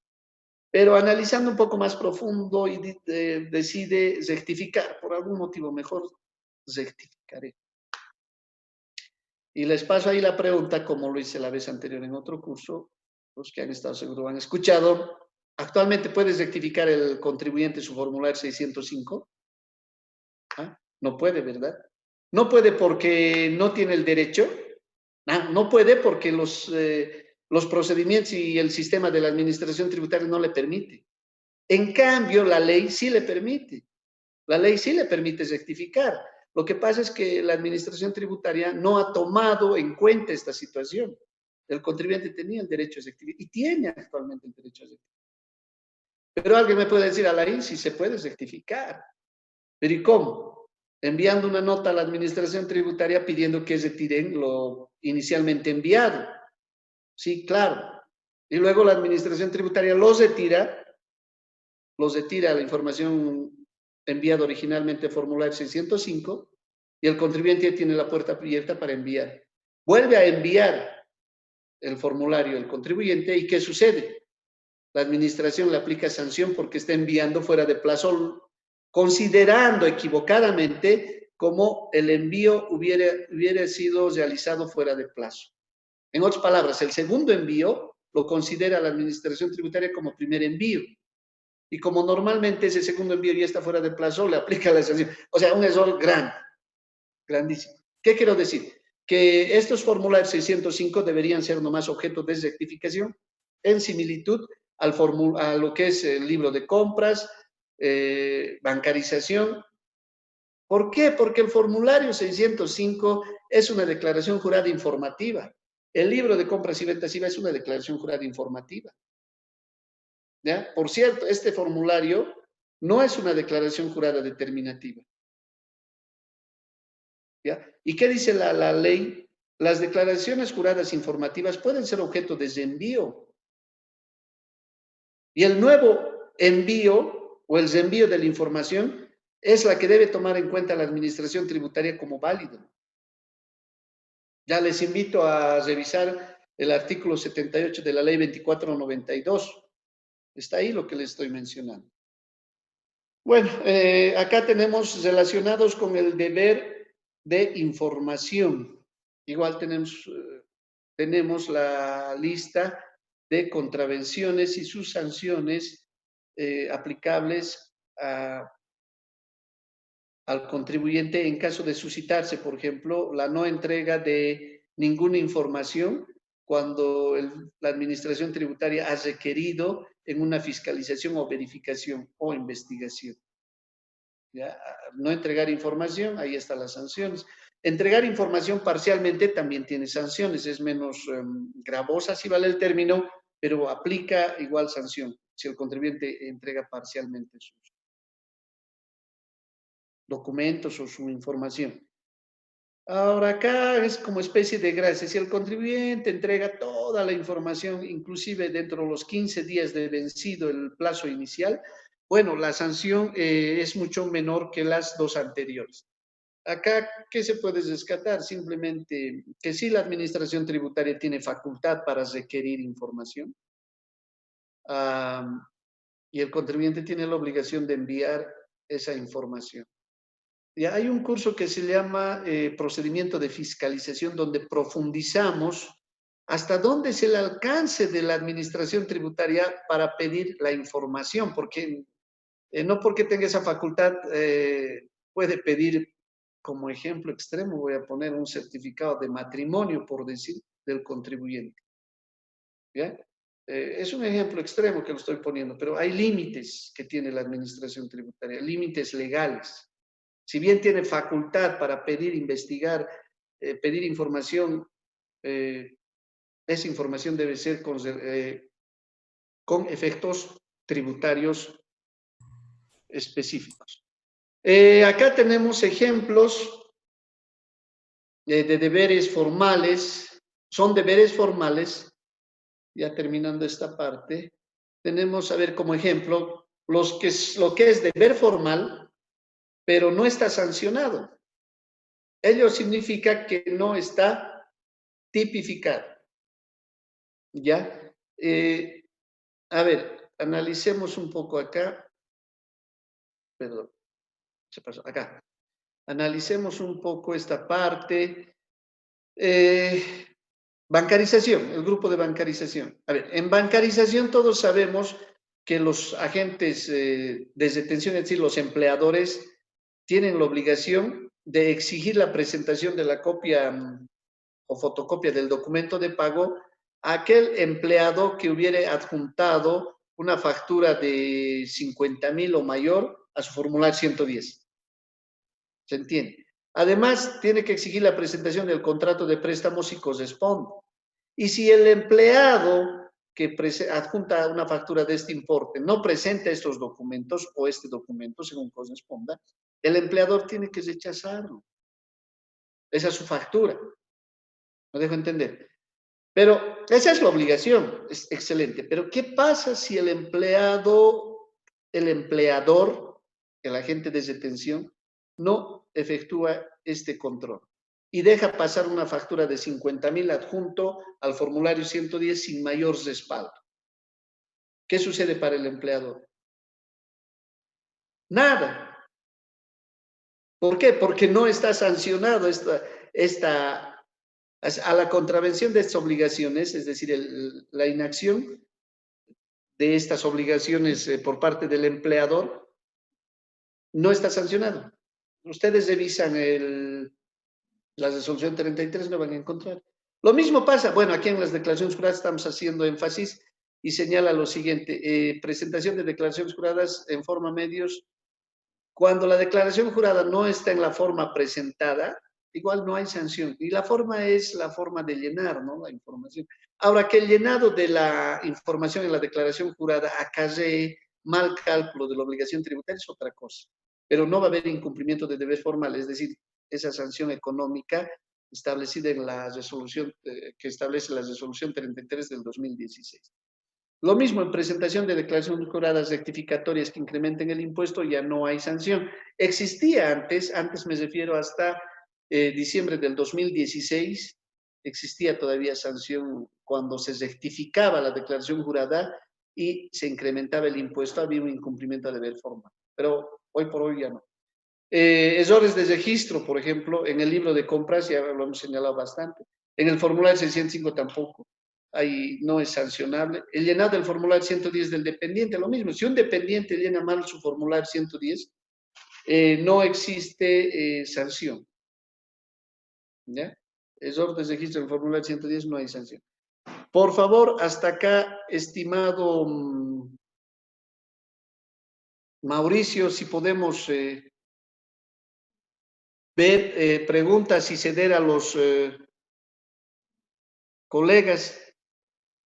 Pero analizando un poco más profundo y decide rectificar, por algún motivo mejor rectificaré. Y les paso ahí la pregunta, como lo hice la vez anterior en otro curso, los que han estado seguro han escuchado. ¿Actualmente puedes rectificar el contribuyente su formulario 605? ¿Ah? No puede, ¿verdad? No puede porque no tiene el derecho. No puede porque los procedimientos y el sistema de la administración tributaria no le permite. En cambio, la ley sí le permite. La ley sí le permite rectificar. Lo que pasa es que la administración tributaria no ha tomado en cuenta esta situación. El contribuyente tenía el derecho a rectificar y tiene actualmente el derecho a rectificar. Pero alguien me puede decir, Alain, si se puede rectificar. ¿Pero y cómo? Enviando una nota a la administración tributaria pidiendo que retiren lo inicialmente enviado. Sí, claro. Y luego la administración tributaria los retira la información enviada originalmente formulario 605 y el contribuyente tiene la puerta abierta para enviar. Vuelve a enviar el formulario el contribuyente y ¿qué sucede? La administración le aplica sanción porque está enviando fuera de plazo, considerando equivocadamente como el envío hubiera sido realizado fuera de plazo. En otras palabras, el segundo envío lo considera la administración tributaria como primer envío. Y como normalmente ese segundo envío ya está fuera de plazo, le aplica la sanción. O sea, un error grande, grandísimo. ¿Qué quiero decir? Que estos formularios 605 deberían ser nomás objeto de rectificación en similitud a lo que es el libro de compras, bancarización. ¿Por qué? Porque el formulario 605 es una declaración jurada informativa. El libro de compras y ventas IVA es una declaración jurada informativa. ¿Ya? Por cierto, este formulario no es una declaración jurada determinativa. ¿Ya? ¿Y qué dice la ley? Las declaraciones juradas informativas pueden ser objeto de reenvío. Y el nuevo envío o el reenvío de la información es la que debe tomar en cuenta la administración tributaria como válido. Ya les invito a revisar el artículo 78 de la ley 2492. Está ahí lo que les estoy mencionando. Bueno, acá tenemos relacionados con el deber de información. Igual tenemos la lista de contravenciones y sus sanciones aplicables al contribuyente en caso de suscitarse, por ejemplo, la no entrega de ninguna información cuando la administración tributaria ha requerido en una fiscalización o verificación o investigación. ¿Ya? No entregar información, ahí están las sanciones. Entregar información parcialmente también tiene sanciones, es menos gravosa, si vale el término, pero aplica igual sanción si el contribuyente entrega parcialmente sus documentos o su información. Ahora acá es como especie de gracia. Si el contribuyente entrega toda la información, inclusive dentro de los 15 días de vencido el plazo inicial, bueno, la sanción es mucho menor que las dos anteriores. Acá, ¿qué se puede rescatar? Simplemente que sí la administración tributaria tiene facultad para requerir información y el contribuyente tiene la obligación de enviar esa información. Ya hay un curso que se llama procedimiento de fiscalización donde profundizamos ¿Hasta dónde es el alcance de la administración tributaria para pedir la información? Porque no porque tenga esa facultad puede pedir, como ejemplo extremo, voy a poner un certificado de matrimonio, por decir, del contribuyente. ¿Ya? Es un ejemplo extremo que lo estoy poniendo, pero hay límites que tiene la administración tributaria, límites legales. Si bien tiene facultad para pedir, investigar, pedir información, esa información debe ser con efectos tributarios específicos. Acá tenemos ejemplos de deberes formales, son deberes formales, ya terminando esta parte, tenemos, a ver, como ejemplo, lo que es deber formal, pero no está sancionado. Ello significa que no está tipificado. ¿Ya? A ver, analicemos un poco acá. Perdón, se pasó acá. Analicemos un poco esta parte. Bancarización, el grupo de bancarización. A ver, en bancarización todos sabemos que los agentes de detención, es decir, los empleadores, tienen la obligación de exigir la presentación de la copia o fotocopia del documento de pago a aquel empleado que hubiera adjuntado una factura de 50,000 o mayor a su formulario 110. ¿Se entiende? Además, tiene que exigir la presentación del contrato de préstamo si corresponde. Y si el empleado que adjunta una factura de este importe no presenta estos documentos o este documento, según corresponda, el empleador tiene que rechazarlo. Esa es su factura. ¿Me dejo entender? Pero esa es la obligación, es excelente. Pero ¿qué pasa si el empleador, el agente de detención, no efectúa este control y deja pasar una factura de 50,000 adjunto al formulario 110 sin mayor respaldo? ¿Qué sucede para el empleador? Nada. ¿Por qué? Porque no está sancionado a la contravención de estas obligaciones, es decir, la inacción de estas obligaciones por parte del empleador, no está sancionado. Ustedes revisan la resolución 33, no van a encontrar. Lo mismo pasa, bueno, aquí en las declaraciones juradas estamos haciendo énfasis y señala lo siguiente, presentación de declaraciones juradas en forma medios. Cuando la declaración jurada no está en la forma presentada, igual no hay sanción. Y la forma es la forma de llenar, ¿no? La información. Ahora, que el llenado de la información en la declaración jurada acarree mal cálculo de la obligación tributaria es otra cosa. Pero no va a haber incumplimiento de deber formal, es decir, esa sanción económica establecida en la resolución, que establece la resolución 33 del 2016. Lo mismo en presentación de declaraciones juradas rectificatorias que incrementen el impuesto, ya no hay sanción. Existía antes me refiero hasta diciembre del 2016, existía todavía sanción cuando se rectificaba la declaración jurada y se incrementaba el impuesto, había un incumplimiento de deber formal. Pero hoy por hoy ya no. Errores de registro, por ejemplo, en el libro de compras, ya lo hemos señalado bastante. En el formulario 605 tampoco. Ahí no es sancionable. El llenado del formulario 110 del dependiente, lo mismo. Si un dependiente llena mal su formulario 110, no existe sanción. ¿Ya? Error de registro del formulario 110, no hay sanción. Por favor, hasta acá, estimado Mauricio, si podemos ver preguntas y ceder a los colegas.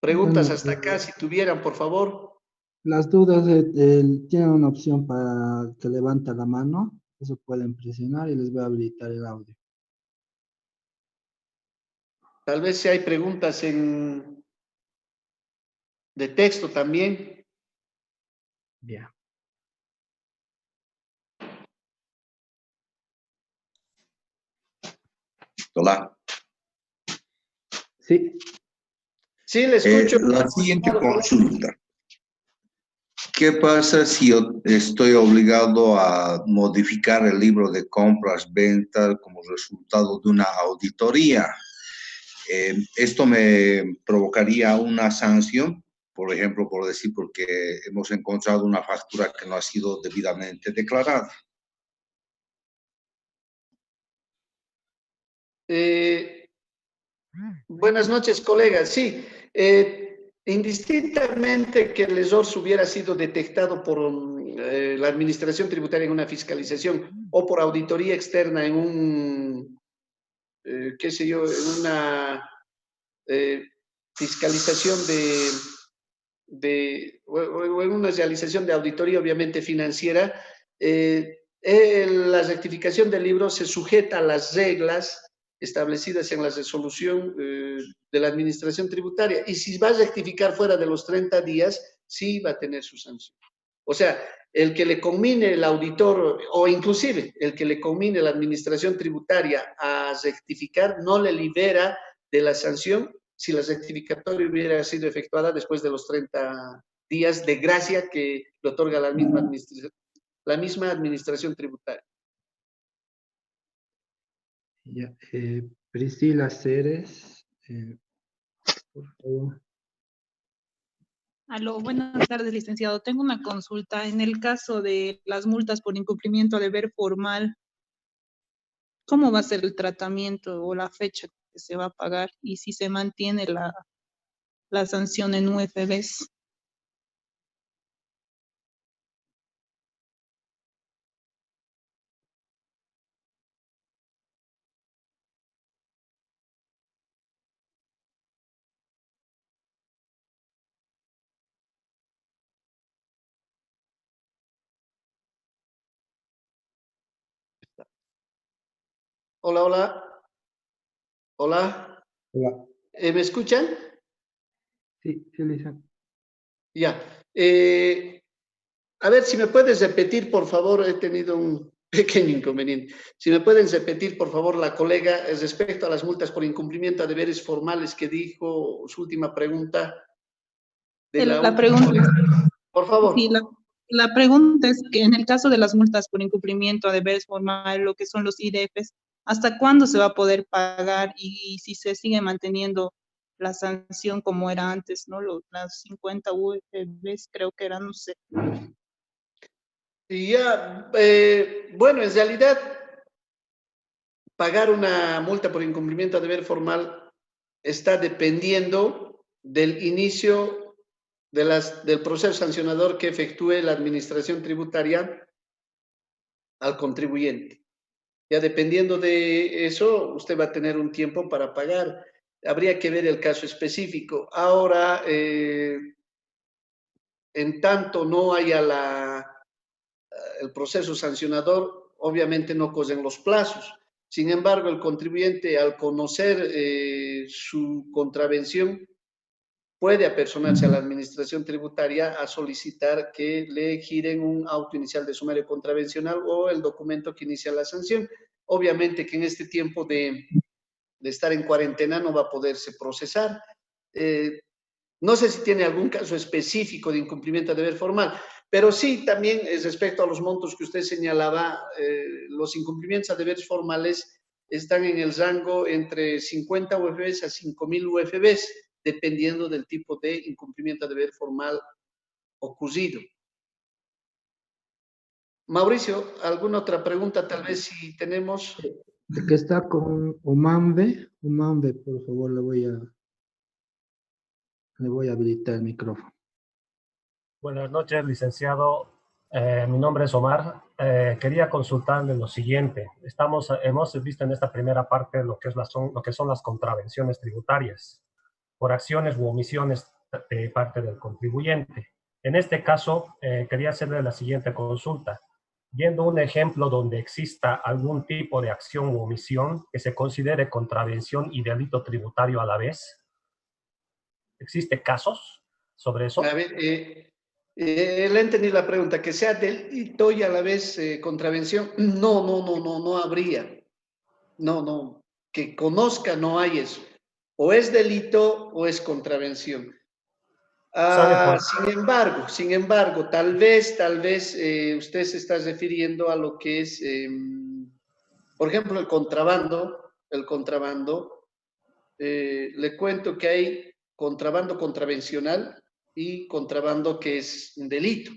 Preguntas Bueno, hasta acá, si tuvieran, por favor. las dudas tienen una opción para que levanta la mano. Eso pueden presionar y les voy a habilitar el audio. Tal vez si hay preguntas de texto también. Ya. Hola. Sí. Sí, le escucho. La siguiente consulta. ¿Qué pasa si yo estoy obligado a modificar el libro de compras, ventas como resultado de una auditoría? Esto me provocaría una sanción, por ejemplo, por decir, porque hemos encontrado una factura que no ha sido debidamente declarada. Buenas noches, colegas. Sí, indistintamente que el error hubiera sido detectado por la Administración Tributaria en una fiscalización o por auditoría externa en un, qué sé yo, en una fiscalización o en una realización de auditoría, obviamente financiera, la rectificación del libro se sujeta a las reglas establecidas en la resolución de la Administración Tributaria. Y si va a rectificar fuera de los 30 días, sí va a tener su sanción. O sea, el que le conmine el auditor, o inclusive el que le conmine la Administración Tributaria a rectificar, no le libera de la sanción si la rectificatoria hubiera sido efectuada después de los 30 días de gracia que le otorga la misma administración tributaria. Ya, Priscila Ceres, por favor. Aló, buenas tardes, licenciado. Tengo una consulta. En el caso de las multas por incumplimiento de deber formal, ¿cómo va a ser el tratamiento o la fecha que se va a pagar? Y si se mantiene la sanción en UFBs. Hola, hola. Hola. Hola. ¿Me escuchan? Sí, sí, licenciado. Ya. A ver, si me puedes repetir, por favor, he tenido un pequeño inconveniente. Si me pueden repetir, por favor, la colega, respecto a las multas por incumplimiento a deberes formales que dijo su última pregunta. La pregunta, por favor. sí, la pregunta es que en el caso de las multas por incumplimiento a deberes formales, lo que son los IDFs, ¿hasta cuándo se va a poder pagar? Y si se sigue manteniendo la sanción como era antes, ¿no? Las 50 UFBs creo que eran, no sé. Y ya, bueno, en realidad, pagar una multa por incumplimiento a deber formal está dependiendo del inicio del proceso sancionador que efectúe la administración tributaria al contribuyente. Ya dependiendo de eso, usted va a tener un tiempo para pagar. Habría que ver el caso específico. Ahora, en tanto no haya el proceso sancionador, obviamente no corren los plazos. Sin embargo, el contribuyente, al conocer su contravención, puede apersonarse a la administración tributaria a solicitar que le giren un auto inicial de sumario contravencional o el documento que inicia la sanción. Obviamente que en este tiempo de estar en cuarentena no va a poderse procesar. No sé si tiene algún caso específico de incumplimiento de deber formal, pero sí también respecto a los montos que usted señalaba, los incumplimientos a deberes formales están en el rango entre 50 UFBs a 5.000 UFBs, dependiendo del tipo de incumplimiento de deber formal ocurrido. Mauricio, ¿alguna otra pregunta? Tal vez si tenemos. El que está con Umambe, por favor, le voy a habilitar el micrófono. Buenas noches, licenciado. Mi nombre es Omar. Quería consultarle lo siguiente. Hemos visto en esta primera parte lo que son las contravenciones tributarias por acciones u omisiones de parte del contribuyente. En este caso, quería hacerle la siguiente consulta. Viendo un ejemplo donde exista algún tipo de acción u omisión que se considere contravención y delito tributario a la vez, ¿existe casos sobre eso? A ver, le entendí la pregunta, que sea delito y a la vez contravención. No habría. No, que conozca no hay eso. O es delito o es contravención. Sin embargo, tal vez usted se está refiriendo a lo que es, por ejemplo, el contrabando le cuento que hay contrabando contravencional y contrabando que es un delito.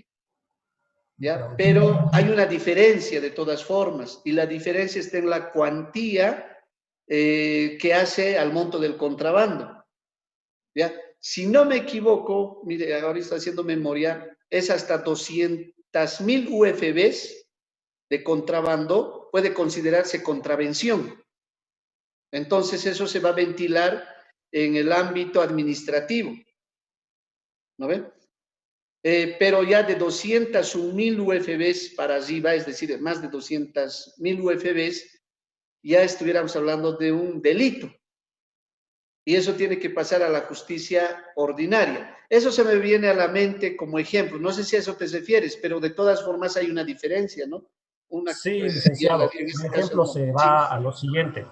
¿Ya? Pero hay una diferencia de todas formas, y la diferencia está en la cuantía que hace al monto del contrabando. ¿Ya? Si no me equivoco, mire, ahora estoy haciendo memoria, es hasta 200.000 UFBs de contrabando, puede considerarse contravención. Entonces eso se va a ventilar en el ámbito administrativo. ¿No ven? Pero ya de 201.000 UFBs para arriba, es decir, más de 200.000 UFBs, ya estuviéramos hablando de un delito. Y eso tiene que pasar a la justicia ordinaria. Eso se me viene a la mente como ejemplo. No sé si a eso te refieres, pero de todas formas hay una diferencia, ¿no? Sí, licenciado. En este Mi ejemplo caso, se no. va Sí. a lo siguiente.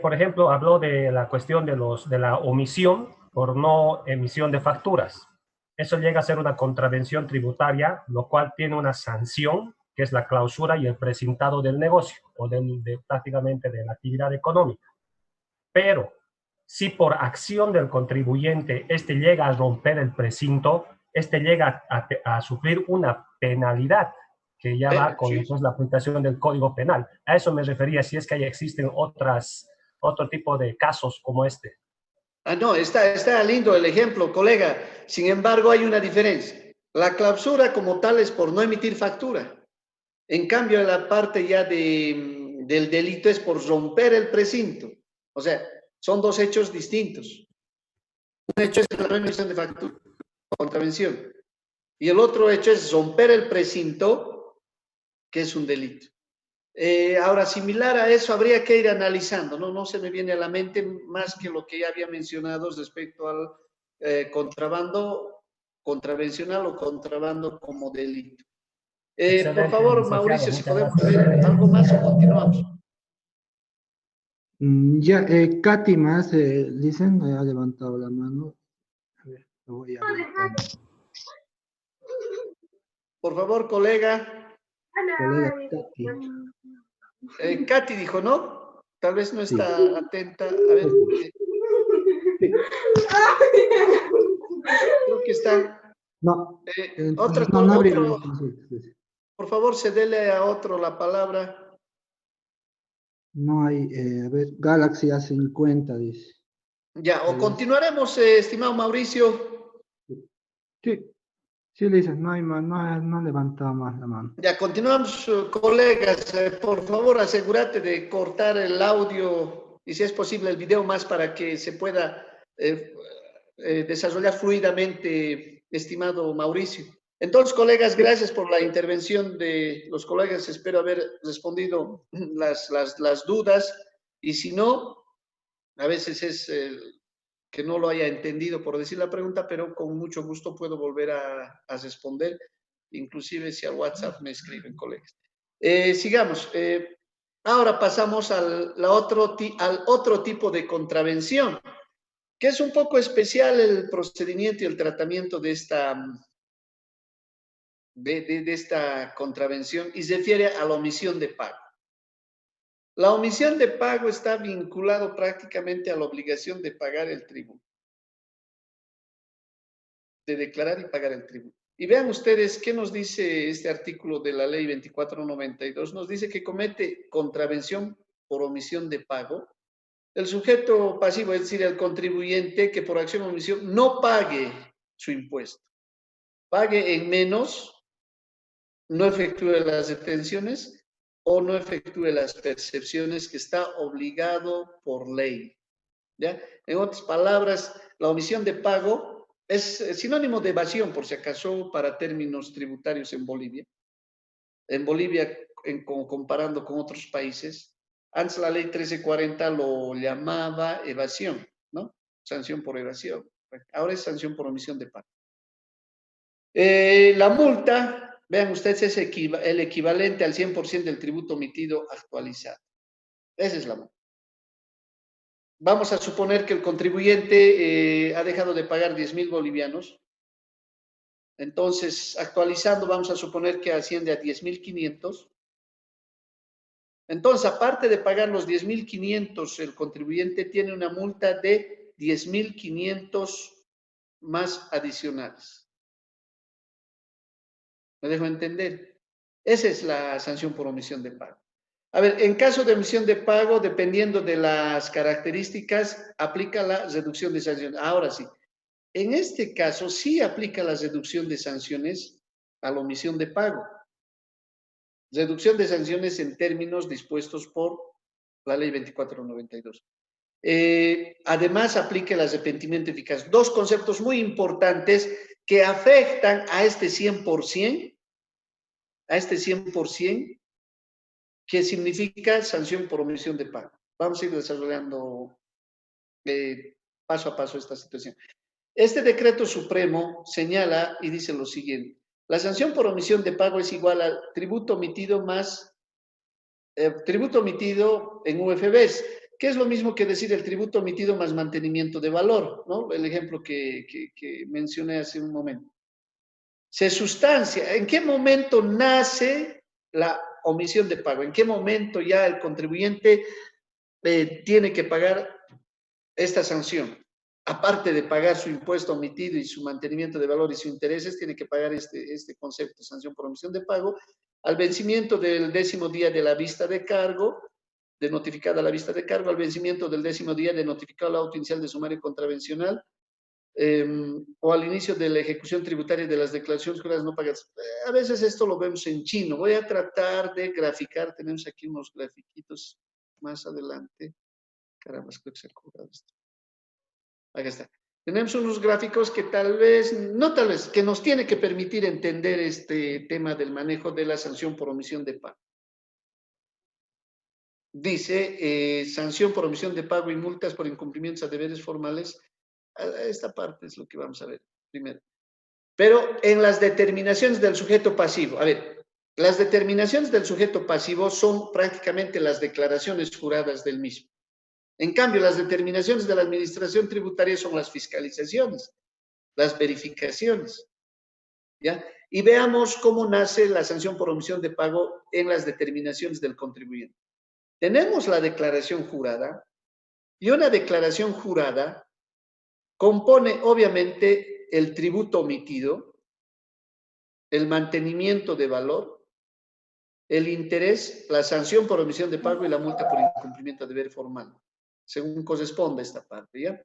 Por ejemplo, habló de la cuestión de la omisión por no emisión de facturas. Eso llega a ser una contravención tributaria, lo cual tiene una sanción, que es la clausura y el precintado del negocio, o prácticamente de la actividad económica. Pero si por acción del contribuyente este llega a romper el precinto, este llega a sufrir una penalidad que ya va con Sí. entonces, la aplicación del Código Penal. A eso me refería, si es que existen otro tipo de casos como este. No, está lindo el ejemplo, colega. Sin embargo, hay una diferencia. La clausura como tal es por no emitir factura. En cambio, la parte ya del delito es por romper el precinto. O sea, son dos hechos distintos. Un hecho es la no emisión de factura, contravención. Y el otro hecho es romper el precinto, que es un delito. Ahora, similar a eso, habría que ir analizando, ¿no? No se me viene a la mente más que lo que ya había mencionado respecto al contrabando contravencional o contrabando como delito. Por Excelente, favor, licenciado, Mauricio, si muchas podemos gracias. ver algo más o continuamos. Ya, Katy más, dicen, ha levantado la mano. A ver, lo voy a habilitar. Por favor, colega. Colega Katy. Katy dijo, ¿no? Tal vez no Sí. está atenta. A ver, creo que está. No, Otra, entonces no abrieron otro, la consulta. Sí. por favor, cédele a otro la palabra. No hay, a ver, Galaxy A50 dice. Ya, o Tal vez. continuaremos, estimado Mauricio. Sí, sí, le dicen, no hay más, no ha levantado más la mano. Ya, continuamos, colegas. Por favor, asegúrate de cortar el audio y, si es posible, el video más para que se pueda desarrollar fluidamente, estimado Mauricio. Entonces, colegas, gracias por la intervención de los colegas. Espero haber respondido las dudas. Y si no, a veces es que no lo haya entendido por decir la pregunta, pero con mucho gusto puedo volver a responder, inclusive si al WhatsApp me escriben, colegas. Sigamos. Ahora pasamos al otro tipo de contravención, que es un poco especial el procedimiento y el tratamiento de esta contravención, y se refiere a la omisión de pago. La omisión de pago está vinculado prácticamente a la obligación de pagar el tributo, de declarar y pagar el tributo. Y vean ustedes qué nos dice este artículo de la ley 2492. Nos dice que comete contravención por omisión de pago el sujeto pasivo, es decir, el contribuyente que por acción o omisión no pague su impuesto, pague en menos, no efectúe las retenciones o no efectúe las percepciones que está obligado por ley. ¿Ya? En otras palabras, la omisión de pago es sinónimo de evasión, por si acaso, para términos tributarios en Bolivia. En Bolivia, comparando con otros países, antes la ley 1340 lo llamaba evasión, ¿no? Sanción por evasión. Ahora es sanción por omisión de pago. La multa, vean ustedes, es el equivalente al 100% del tributo omitido actualizado. Esa es la multa. Vamos a suponer que el contribuyente ha dejado de pagar 10.000 bolivianos. Entonces, actualizando, vamos a suponer que asciende a 10.500. Entonces, aparte de pagar los 10.500, el contribuyente tiene una multa de 10.500 más adicionales. ¿Me dejo entender? Esa es la sanción por omisión de pago. A ver, en caso de omisión de pago, dependiendo de las características, aplica la reducción de sanciones. Ahora sí, en este caso sí aplica la reducción de sanciones a la omisión de pago. Reducción de sanciones en términos dispuestos por la ley 2492. Además, aplica el arrepentimiento eficaz. Dos conceptos muy importantes que afectan a este 100%, que significa sanción por omisión de pago. Vamos a ir desarrollando paso a paso esta situación. Este decreto supremo señala y dice lo siguiente: la sanción por omisión de pago es igual al tributo omitido más tributo omitido en UFBs, que es lo mismo que decir el tributo omitido más mantenimiento de valor, ¿no? El ejemplo que mencioné hace un momento. Se sustancia, ¿en qué momento nace la omisión de pago? ¿En qué momento ya el contribuyente tiene que pagar esta sanción? Aparte de pagar su impuesto omitido y su mantenimiento de valor y sus intereses, tiene que pagar este concepto, sanción por omisión de pago, al vencimiento del 10º día de la vista de cargo, de notificada la vista de cargo, al vencimiento del 10º día de notificado el auto inicial de sumario contravencional, o al inicio de la ejecución tributaria de las declaraciones juradas no pagadas. A veces esto lo vemos en chino. Voy a tratar de graficar. Tenemos aquí unos grafiquitos más adelante. Caramba, creo que se ha colgado esto. Acá está. Tenemos unos gráficos que que nos tiene que permitir entender este tema del manejo de la sanción por omisión de pago. Dice, sanción por omisión de pago y multas por incumplimientos a deberes formales. Esta parte es lo que vamos a ver primero. Pero en las determinaciones del sujeto pasivo, a ver, las determinaciones del sujeto pasivo son prácticamente las declaraciones juradas del mismo. En cambio, las determinaciones de la administración tributaria son las fiscalizaciones, las verificaciones, ¿ya? Y veamos cómo nace la sanción por omisión de pago en las determinaciones del contribuyente. Tenemos la declaración jurada, y una declaración jurada compone, obviamente, el tributo omitido, el mantenimiento de valor, el interés, la sanción por omisión de pago y la multa por incumplimiento de deber formal, según corresponde esta parte, ¿ya?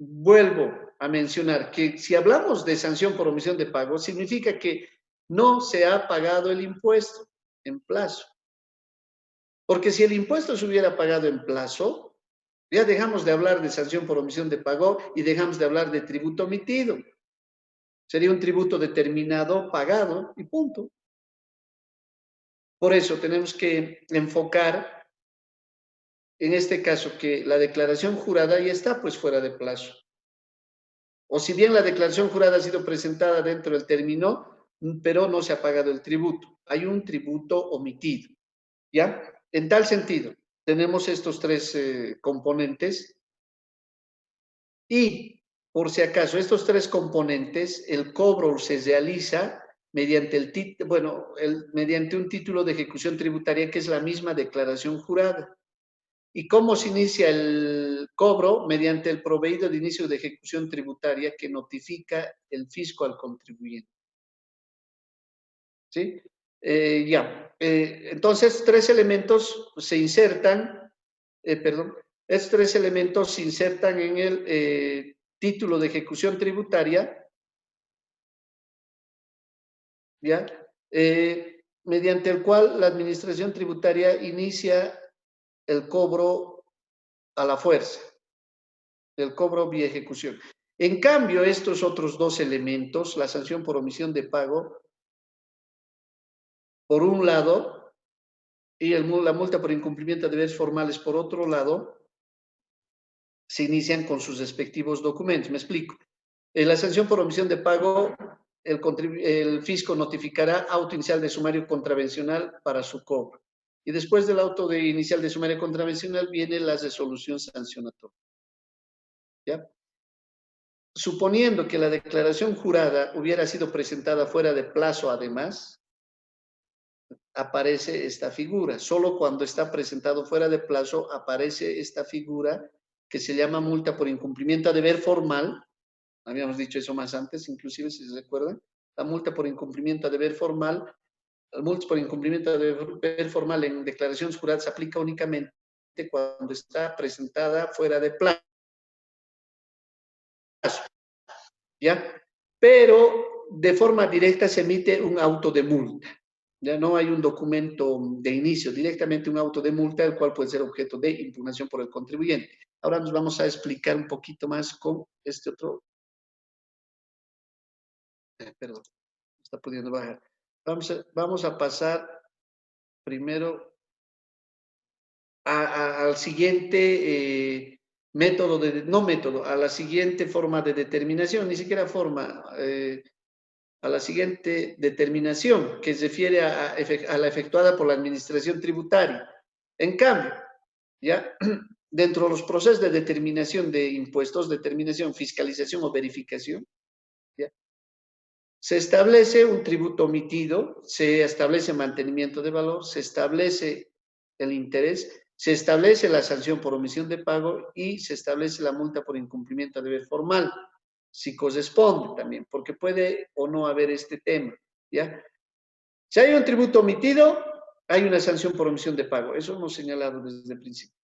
Vuelvo a mencionar que si hablamos de sanción por omisión de pago, significa que no se ha pagado el impuesto en plazo. Porque si el impuesto se hubiera pagado en plazo, ya dejamos de hablar de sanción por omisión de pago y dejamos de hablar de tributo omitido. Sería un tributo determinado, pagado y punto. Por eso tenemos que enfocar, en este caso, que la declaración jurada ya está pues fuera de plazo. O si bien la declaración jurada ha sido presentada dentro del término, pero no se ha pagado el tributo. Hay un tributo omitido, ¿ya? En tal sentido, tenemos estos tres componentes y, por si acaso, estos tres componentes, el cobro se realiza mediante mediante un título de ejecución tributaria que es la misma declaración jurada. ¿Y cómo se inicia el cobro? Mediante el proveído de inicio de ejecución tributaria que notifica el fisco al contribuyente. ¿Sí? Entonces, tres elementos se insertan, estos tres elementos se insertan en el título de ejecución tributaria, ¿ya? Mediante el cual la administración tributaria inicia el cobro a la fuerza, el cobro vía ejecución. En cambio, estos otros dos elementos, la sanción por omisión de pago, por un lado, y la multa por incumplimiento de deberes formales, por otro lado, se inician con sus respectivos documentos. Me explico. En la sanción por omisión de pago, el fisco notificará auto inicial de sumario contravencional para su cobro. Y después del auto inicial de sumario contravencional viene la resolución sancionatoria. ¿Ya? Suponiendo que la declaración jurada hubiera sido presentada fuera de plazo, además, aparece esta figura. Solo cuando está presentado fuera de plazo aparece esta figura que se llama multa por incumplimiento a deber formal. Habíamos dicho eso más antes, inclusive, si se recuerdan. La multa por incumplimiento a deber formal, la multa por incumplimiento a deber formal en declaraciones juradas se aplica únicamente cuando está presentada fuera de plazo. ¿Ya? Pero de forma directa se emite un auto de multa. Ya no hay un documento de inicio, directamente un auto de multa, el cual puede ser objeto de impugnación por el contribuyente. Ahora nos vamos a explicar un poquito más con este otro. Perdón, está pudiendo bajar. Vamos a pasar primero al siguiente método, a la siguiente forma de determinación, ni siquiera forma, a la siguiente determinación que se refiere a la efectuada por la administración tributaria. En cambio, ya dentro de los procesos de determinación de impuestos, determinación, fiscalización o verificación, ¿ya? Se establece un tributo omitido, se establece mantenimiento de valor, se establece el interés, se establece la sanción por omisión de pago y se establece la multa por incumplimiento a deber formal, si corresponde también, porque puede o no haber este tema, ¿ya? Si hay un tributo omitido, hay una sanción por omisión de pago, eso hemos señalado desde el principio.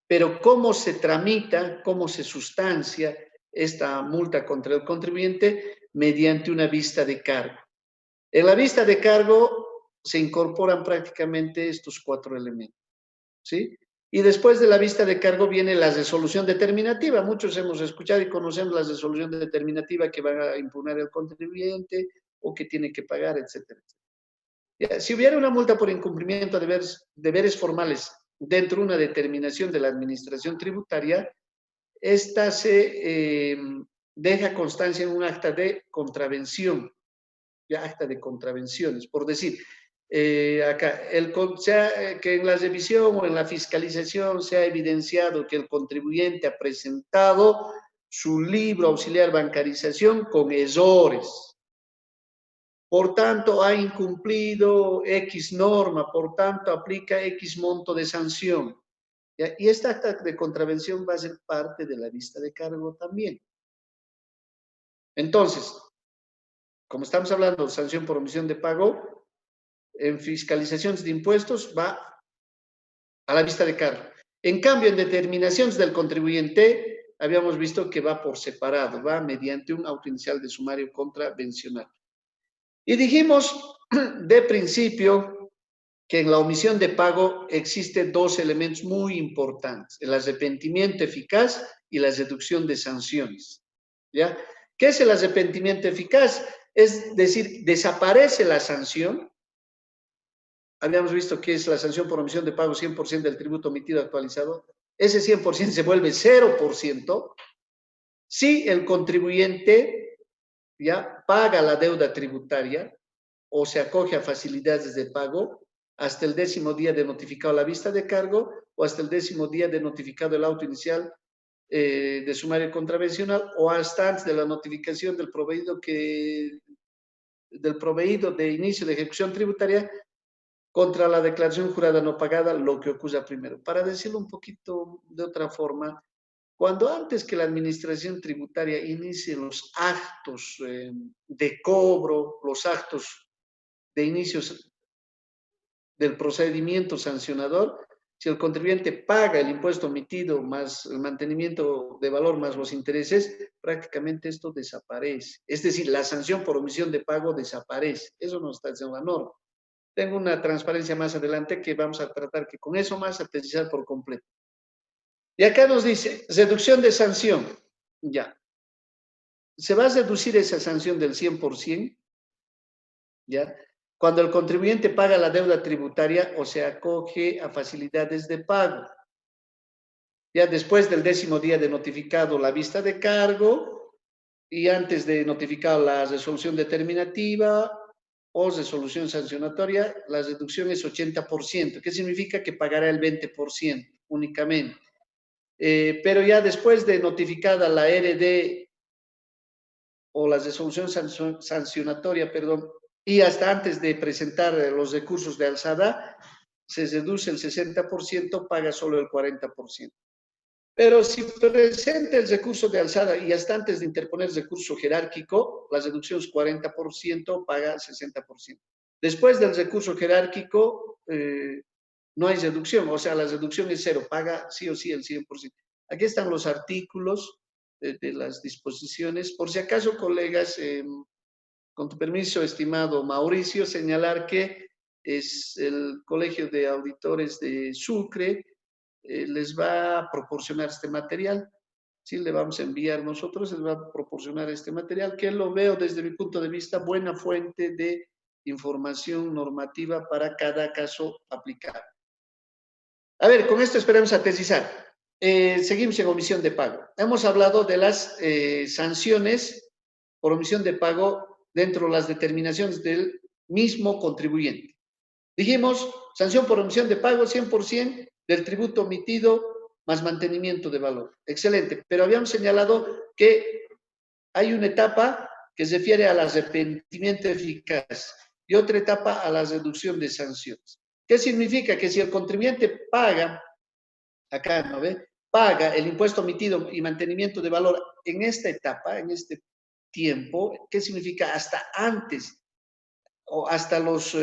Pero cómo se tramita, cómo se sustancia esta multa contra el contribuyente mediante una vista de cargo. En la vista de cargo se incorporan prácticamente estos 4 elementos, ¿sí? Y después de la vista de cargo viene la resolución determinativa. Muchos hemos escuchado y conocemos la resolución determinativa que va a impugnar el contribuyente o que tiene que pagar, etcétera. Ya, si hubiera una multa por incumplimiento de deberes formales dentro de una determinación de la administración tributaria, esta se deja constancia en un acta de contravención, ya acta de contravenciones, por decir, acá, que en la revisión o en la fiscalización se ha evidenciado que el contribuyente ha presentado su libro auxiliar bancarización con errores. Por tanto, ha incumplido X norma, por tanto, aplica X monto de sanción. ¿Ya? Y esta acta de contravención va a ser parte de la vista de cargo también. Entonces, como estamos hablando de sanción por omisión de pago, en fiscalizaciones de impuestos va a la vista de cargo. En cambio, en determinaciones del contribuyente, habíamos visto que va por separado, va mediante un auto inicial de sumario contravencional. Y dijimos de principio que en la omisión de pago existen 2 elementos muy importantes, el arrepentimiento eficaz y la reducción de sanciones. ¿Ya? ¿Qué es el arrepentimiento eficaz? Es decir, desaparece la sanción. Habíamos visto que es la sanción por omisión de pago 100% del tributo omitido actualizado. Ese 100% se vuelve 0% si el contribuyente ya paga la deuda tributaria o se acoge a facilidades de pago hasta el 10º día de notificado la vista de cargo o hasta el 10º día de notificado el auto inicial de sumario contravencional o hasta antes de la notificación del proveído de inicio de ejecución tributaria contra la declaración jurada no pagada, lo que ocurra primero. Para decirlo un poquito de otra forma, cuando antes que la administración tributaria inicie los actos de cobro, los actos de inicio del procedimiento sancionador, si el contribuyente paga el impuesto omitido más el mantenimiento de valor más los intereses, prácticamente esto desaparece. Es decir, la sanción por omisión de pago desaparece. Eso no está en la norma. Tengo una transparencia más adelante que vamos a tratar que con eso más a precisar por completo. Y acá nos dice, reducción de sanción. Ya. Se va a reducir esa sanción del 100%, ¿ya? Cuando el contribuyente paga la deuda tributaria o se acoge a facilidades de pago. Ya después del 10º día de notificado la vista de cargo y antes de notificar la resolución determinativa o resolución sancionatoria, la reducción es 80%, que significa que pagará el 20% únicamente. Pero ya después de notificada la RD o la resolución sancionatoria, perdón, y hasta antes de presentar los recursos de alzada, se reduce el 60%, paga solo el 40%. Pero si presenta el recurso de alzada y hasta antes de interponer el recurso jerárquico, la reducción es 40%, paga 60%. Después del recurso jerárquico, no hay reducción, o sea, la reducción es cero, paga sí o sí el 100%. Aquí están los artículos de las disposiciones. Por si acaso, colegas, con tu permiso, estimado Mauricio, señalar que es el Colegio de Auditores de Sucre, les va a proporcionar este material. Sí, le vamos a enviar nosotros, les va a proporcionar este material, que lo veo desde mi punto de vista buena fuente de información normativa para cada caso aplicado. A ver, con esto esperamos aterrizar. Seguimos en omisión de pago. Hemos hablado de las sanciones por omisión de pago dentro de las determinaciones del mismo contribuyente. Dijimos, sanción por omisión de pago, 100% del tributo omitido más mantenimiento de valor. Excelente, pero habíamos señalado que hay una etapa que se refiere al arrepentimiento eficaz y otra etapa a la reducción de sanciones. ¿Qué significa? Que si el contribuyente paga, acá, ¿no ve? Paga el impuesto omitido y mantenimiento de valor en esta etapa, en este tiempo, ¿qué significa? Hasta antes o hasta los...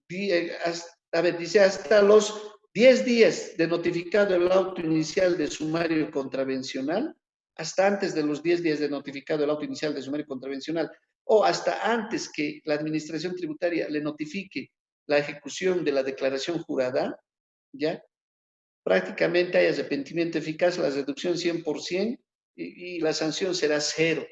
dice hasta los 10 días de notificado el auto inicial de sumario contravencional, hasta antes de los 10 días de notificado el auto inicial de sumario contravencional, o hasta antes que la administración tributaria le notifique la ejecución de la declaración jurada, ¿ya? Prácticamente hay arrepentimiento eficaz, la reducción 100% y la sanción será cero.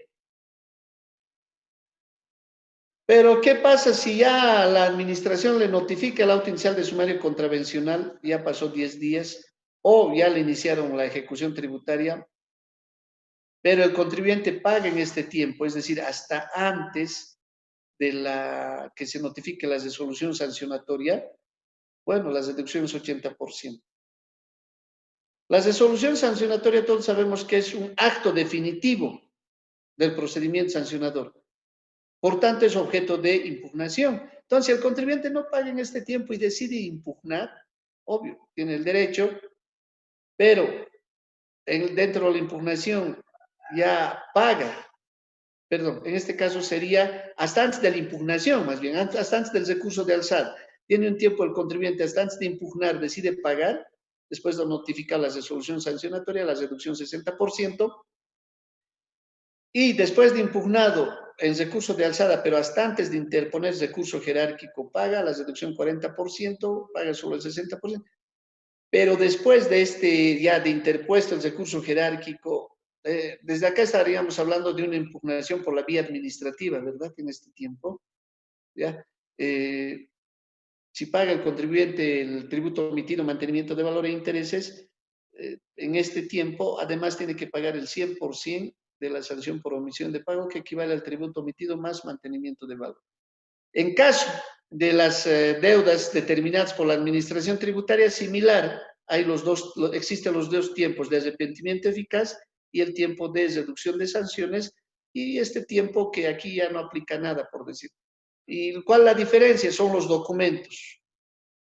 Pero, ¿qué pasa si ya la administración le notifica el auto inicial de sumario contravencional, ya pasó 10 días, o ya le iniciaron la ejecución tributaria, pero el contribuyente paga en este tiempo, es decir, hasta antes de que se notifique la resolución sancionatoria? Bueno, la reducción es 80%. La resolución sancionatoria todos sabemos que es un acto definitivo del procedimiento sancionador. Por tanto, es objeto de impugnación. Entonces, si el contribuyente no paga en este tiempo y decide impugnar, obvio, tiene el derecho, pero dentro de la impugnación ya paga. Perdón, en este caso sería hasta antes de la impugnación, más bien, hasta antes del recurso de alzada. Tiene un tiempo el contribuyente hasta antes de impugnar, decide pagar, después de notificar la resolución sancionatoria, la reducción 60%, y después de impugnado en recurso de alzada, pero hasta antes de interponer recurso jerárquico, paga la reducción 40%, paga solo el 60%, pero después de ya de interpuesto el recurso jerárquico, desde acá estaríamos hablando de una impugnación por la vía administrativa, ¿verdad? En este tiempo, ¿ya? Si paga el contribuyente el tributo omitido, mantenimiento de valor e intereses, en este tiempo, además tiene que pagar el 100% de la sanción por omisión de pago, que equivale al tributo omitido más mantenimiento de valor. En caso de las deudas determinadas por la administración tributaria, similar, existen los dos tiempos de arrepentimiento eficaz y el tiempo de reducción de sanciones, y este tiempo que aquí ya no aplica nada, por decir. ¿Y cuál es la diferencia? Son los documentos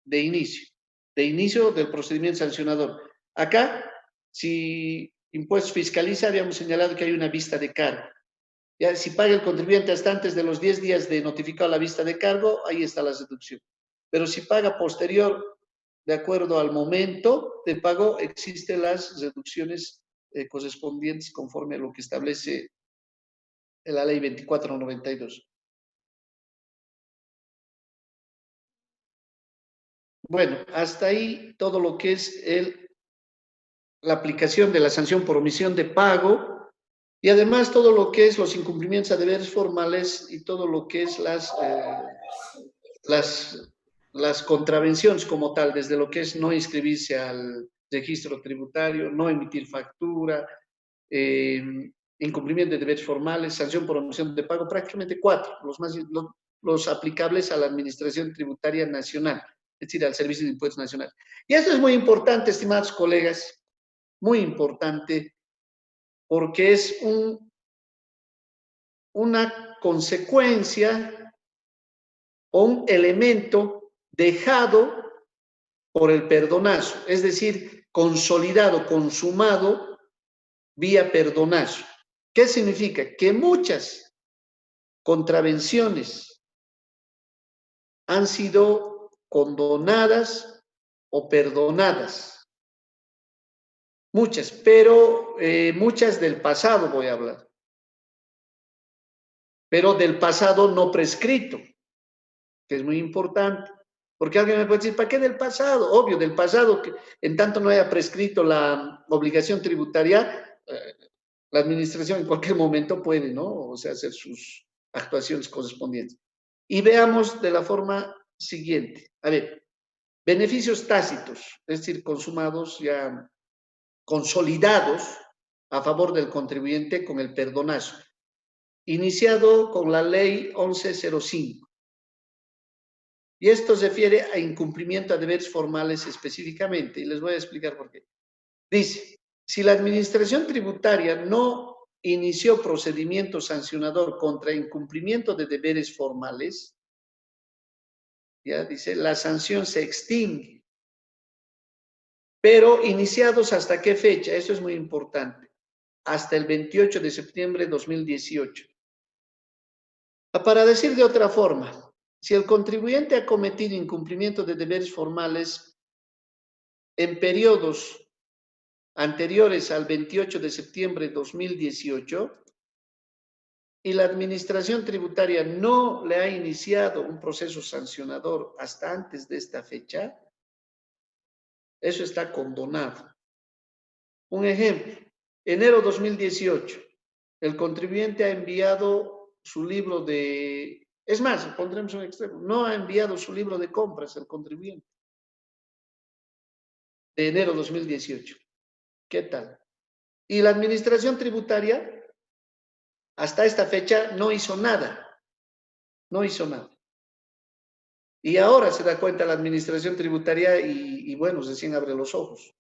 de inicio del procedimiento sancionador. Acá, si impuestos fiscaliza, habíamos señalado que hay una vista de cargo. Ya, si paga el contribuyente hasta antes de los 10 días de notificado la vista de cargo, ahí está la reducción. Pero si paga posterior, de acuerdo al momento de pago, existen las reducciones correspondientes conforme a lo que establece la ley 2492. Bueno, hasta ahí todo lo que es la aplicación de la sanción por omisión de pago, y además todo lo que es los incumplimientos a deberes formales y todo lo que es las contravenciones como tal, desde lo que es no inscribirse al registro tributario, no emitir factura, incumplimiento de deberes formales, sanción por omisión de pago, prácticamente 4, los aplicables a la Administración Tributaria Nacional, es decir, al Servicio de Impuestos Nacionales. Y esto es muy importante, estimados colegas, muy importante, porque es una consecuencia o un elemento dejado por el perdonazo, es decir, consolidado, consumado vía perdonazo. ¿Qué significa? Que muchas contravenciones han sido condonadas o perdonadas. Muchas, pero muchas del pasado voy a hablar. Pero del pasado no prescrito, que es muy importante. Porque alguien me puede decir, ¿para qué del pasado? Obvio, del pasado, que en tanto no haya prescrito la obligación tributaria, la administración en cualquier momento puede, ¿no? O sea, hacer sus actuaciones correspondientes. Y veamos de la forma siguiente. A ver, beneficios tácitos, es decir, consumados ya consolidados a favor del contribuyente con el perdonazo, iniciado con la ley 1105. Y esto se refiere a incumplimiento a deberes formales específicamente, y les voy a explicar por qué. Dice, si la administración tributaria no inició procedimiento sancionador contra incumplimiento de deberes formales, ya dice, la sanción se extingue. Pero iniciados hasta qué fecha, eso es muy importante, hasta el 28 de septiembre de 2018. Para decir de otra forma, si el contribuyente ha cometido incumplimiento de deberes formales en periodos anteriores al 28 de septiembre de 2018 y la administración tributaria no le ha iniciado un proceso sancionador hasta antes de esta fecha, eso está condonado. Un ejemplo, enero 2018, el contribuyente ha enviado su libro de... Es más, pondremos un extremo, no ha enviado su libro de compras el contribuyente de enero 2018. ¿Qué tal? Y la administración tributaria hasta esta fecha no hizo nada. No hizo nada. Y ahora se da cuenta la administración tributaria y bueno, recién abre los ojos.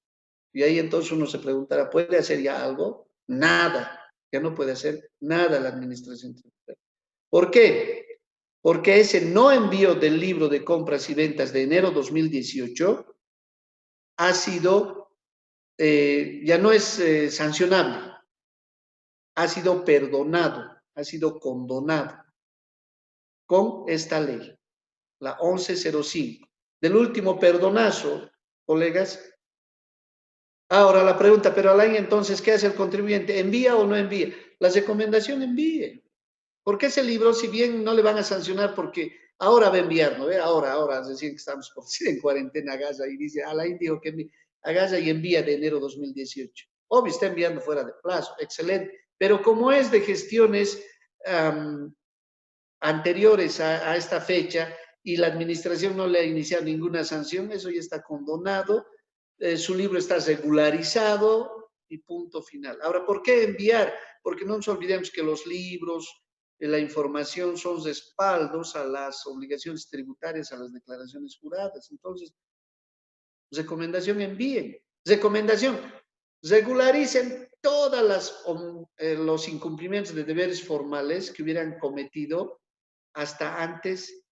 Y ahí entonces uno se preguntará, ¿puede hacer ya algo? Nada. Ya no puede hacer nada la administración tributaria. ¿Por qué? Porque ese no envío del libro de compras y ventas de enero 2018 ha sido, ya no es sancionable, ha sido perdonado, ha sido condonado con esta ley, la 1105. Del último perdonazo, colegas. Ahora la pregunta, pero Alain, entonces, ¿qué hace el contribuyente? ¿Envía o no envía? La recomendación envíe. Porque ese libro, si bien no le van a sancionar porque ahora va a enviar, ¿no? Ahora, recién que estamos por decir en cuarentena, agarra y dice, Alain dijo que agarra y envía de enero 2018. Obvio, está enviando fuera de plazo, excelente. Pero como es de gestiones anteriores a esta fecha y la administración no le ha iniciado ninguna sanción, eso ya está condonado, su libro está regularizado y punto final. Ahora, ¿por qué enviar? Porque no nos olvidemos que los libros, la información son respaldos a las obligaciones tributarias, a las declaraciones juradas. Entonces, recomendación, envíen. Recomendación, regularicen todos los incumplimientos de deberes formales que hubieran cometido hasta antes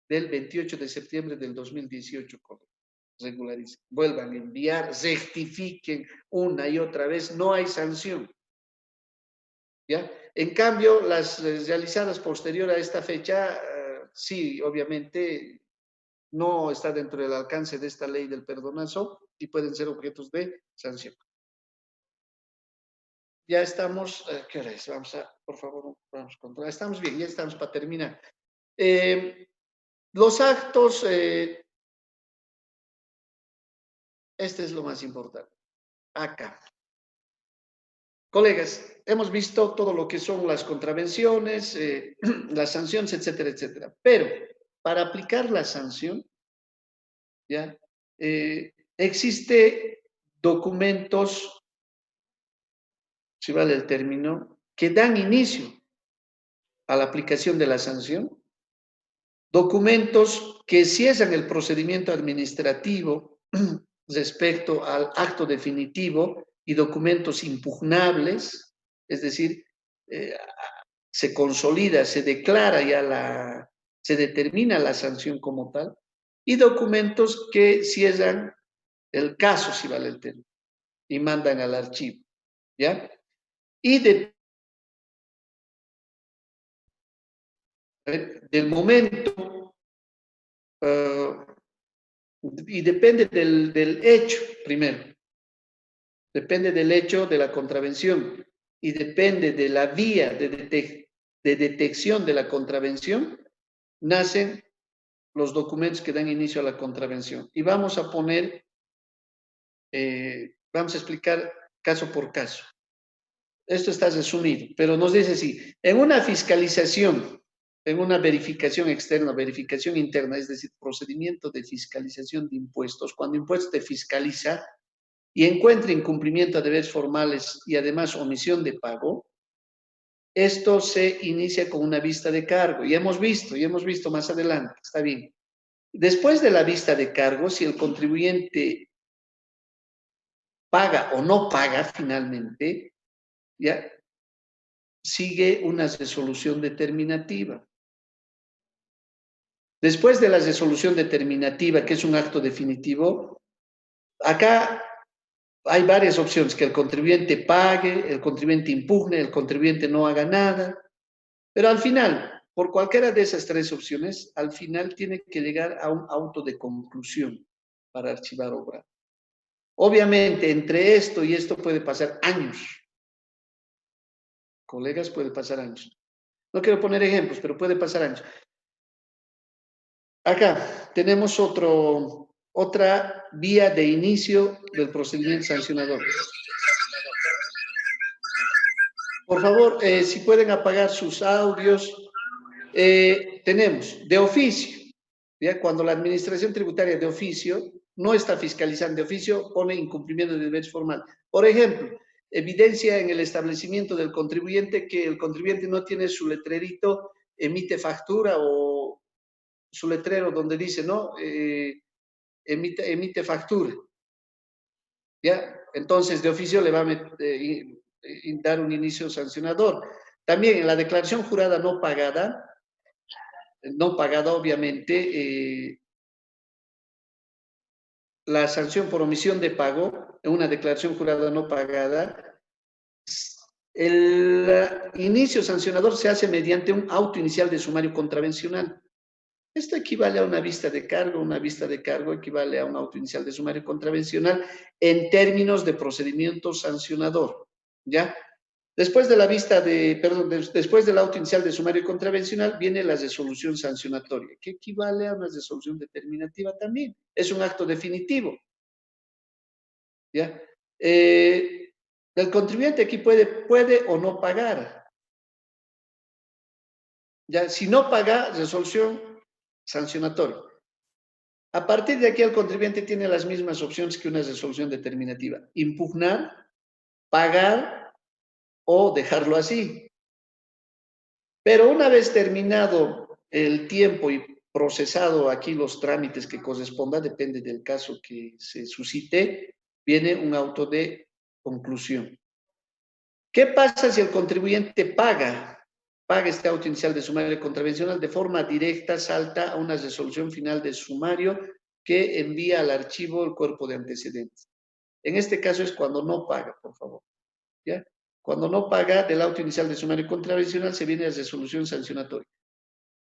del 28 de septiembre del 2018. Regularicen, vuelvan a enviar, rectifiquen una y otra vez, no hay sanción. ¿Ya? En cambio, las realizadas posterior a esta fecha, sí, obviamente no está dentro del alcance de esta ley del perdonazo y pueden ser objetos de sanción. Ya estamos, ¿qué hora es? Vamos a, por favor, vamos a controlar. Estamos bien, ya estamos para terminar. Los actos, este es lo más importante. Acá. Colegas, hemos visto todo lo que son las contravenciones, las sanciones, etcétera, etcétera. Pero para aplicar la sanción, ¿ya? Existe documentos, si vale el término, que dan inicio a la aplicación de la sanción. Documentos que cierran el procedimiento administrativo respecto al acto definitivo y documentos impugnables, es decir, se consolida, se declara ya se determina la sanción como tal, y documentos que cierran el caso, si vale el término, y mandan al archivo, ¿ya? Y del momento, y depende del hecho, primero, depende del hecho de la contravención, y depende de la vía de detección de la contravención, nacen los documentos que dan inicio a la contravención. Y vamos a poner, vamos a explicar caso por caso. Esto está resumido, pero nos dice así, en una fiscalización, en una verificación externa, verificación interna, es decir, procedimiento de fiscalización de impuestos, cuando impuestos te fiscaliza y encuentra incumplimiento de deberes formales y además omisión de pago, esto se inicia con una vista de cargo. Y hemos visto más adelante, está bien. Después de la vista de cargo, si el contribuyente paga o no paga finalmente, ya sigue una resolución determinativa. Después de la resolución determinativa, que es un acto definitivo, acá hay varias opciones, que el contribuyente pague, el contribuyente impugne, el contribuyente no haga nada, pero al final, por cualquiera de esas tres opciones, al final tiene que llegar a un auto de conclusión para archivar obra. Obviamente, entre esto y esto puede pasar años. Colegas, puede pasar años. No quiero poner ejemplos, pero puede pasar años. Acá tenemos otra vía de inicio del procedimiento sancionador. Por favor, si pueden apagar sus audios. Tenemos de oficio, ¿ya? Cuando la administración tributaria de oficio no está fiscalizando de oficio, pone incumplimiento de deberes formal. Por ejemplo, evidencia en el establecimiento del contribuyente que el contribuyente no tiene su letrerito, emite factura, o su letrero donde dice, no, emite factura. ¿Ya? Entonces, de oficio le va a dar un inicio sancionador. También en la declaración jurada no pagada, obviamente, la sanción por omisión de pago, en una declaración jurada no pagada, el inicio sancionador se hace mediante un auto inicial de sumario contravencional. Esto equivale a una vista de cargo equivale a un auto inicial de sumario contravencional en términos de procedimiento sancionador, ¿ya? Después de la después del auto inicial de sumario contravencional viene la resolución sancionatoria, que equivale a una resolución determinativa también. Es un acto definitivo, ¿ya? El contribuyente aquí puede o no pagar. ¿Ya? Si no paga, resolución sancionatoria. A partir de aquí, el contribuyente tiene las mismas opciones que una resolución determinativa: impugnar, pagar o dejarlo así. Pero una vez terminado el tiempo y procesado aquí los trámites que corresponda, depende del caso que se suscite, viene un auto de conclusión. ¿Qué pasa si el contribuyente paga este auto inicial de sumario contravencional? De forma directa salta a una resolución final de sumario que envía al archivo el cuerpo de antecedentes. En este caso es cuando no paga, por favor, ¿ya? Cuando no paga del auto inicial de sumario contravencional se viene a resolución sancionatoria.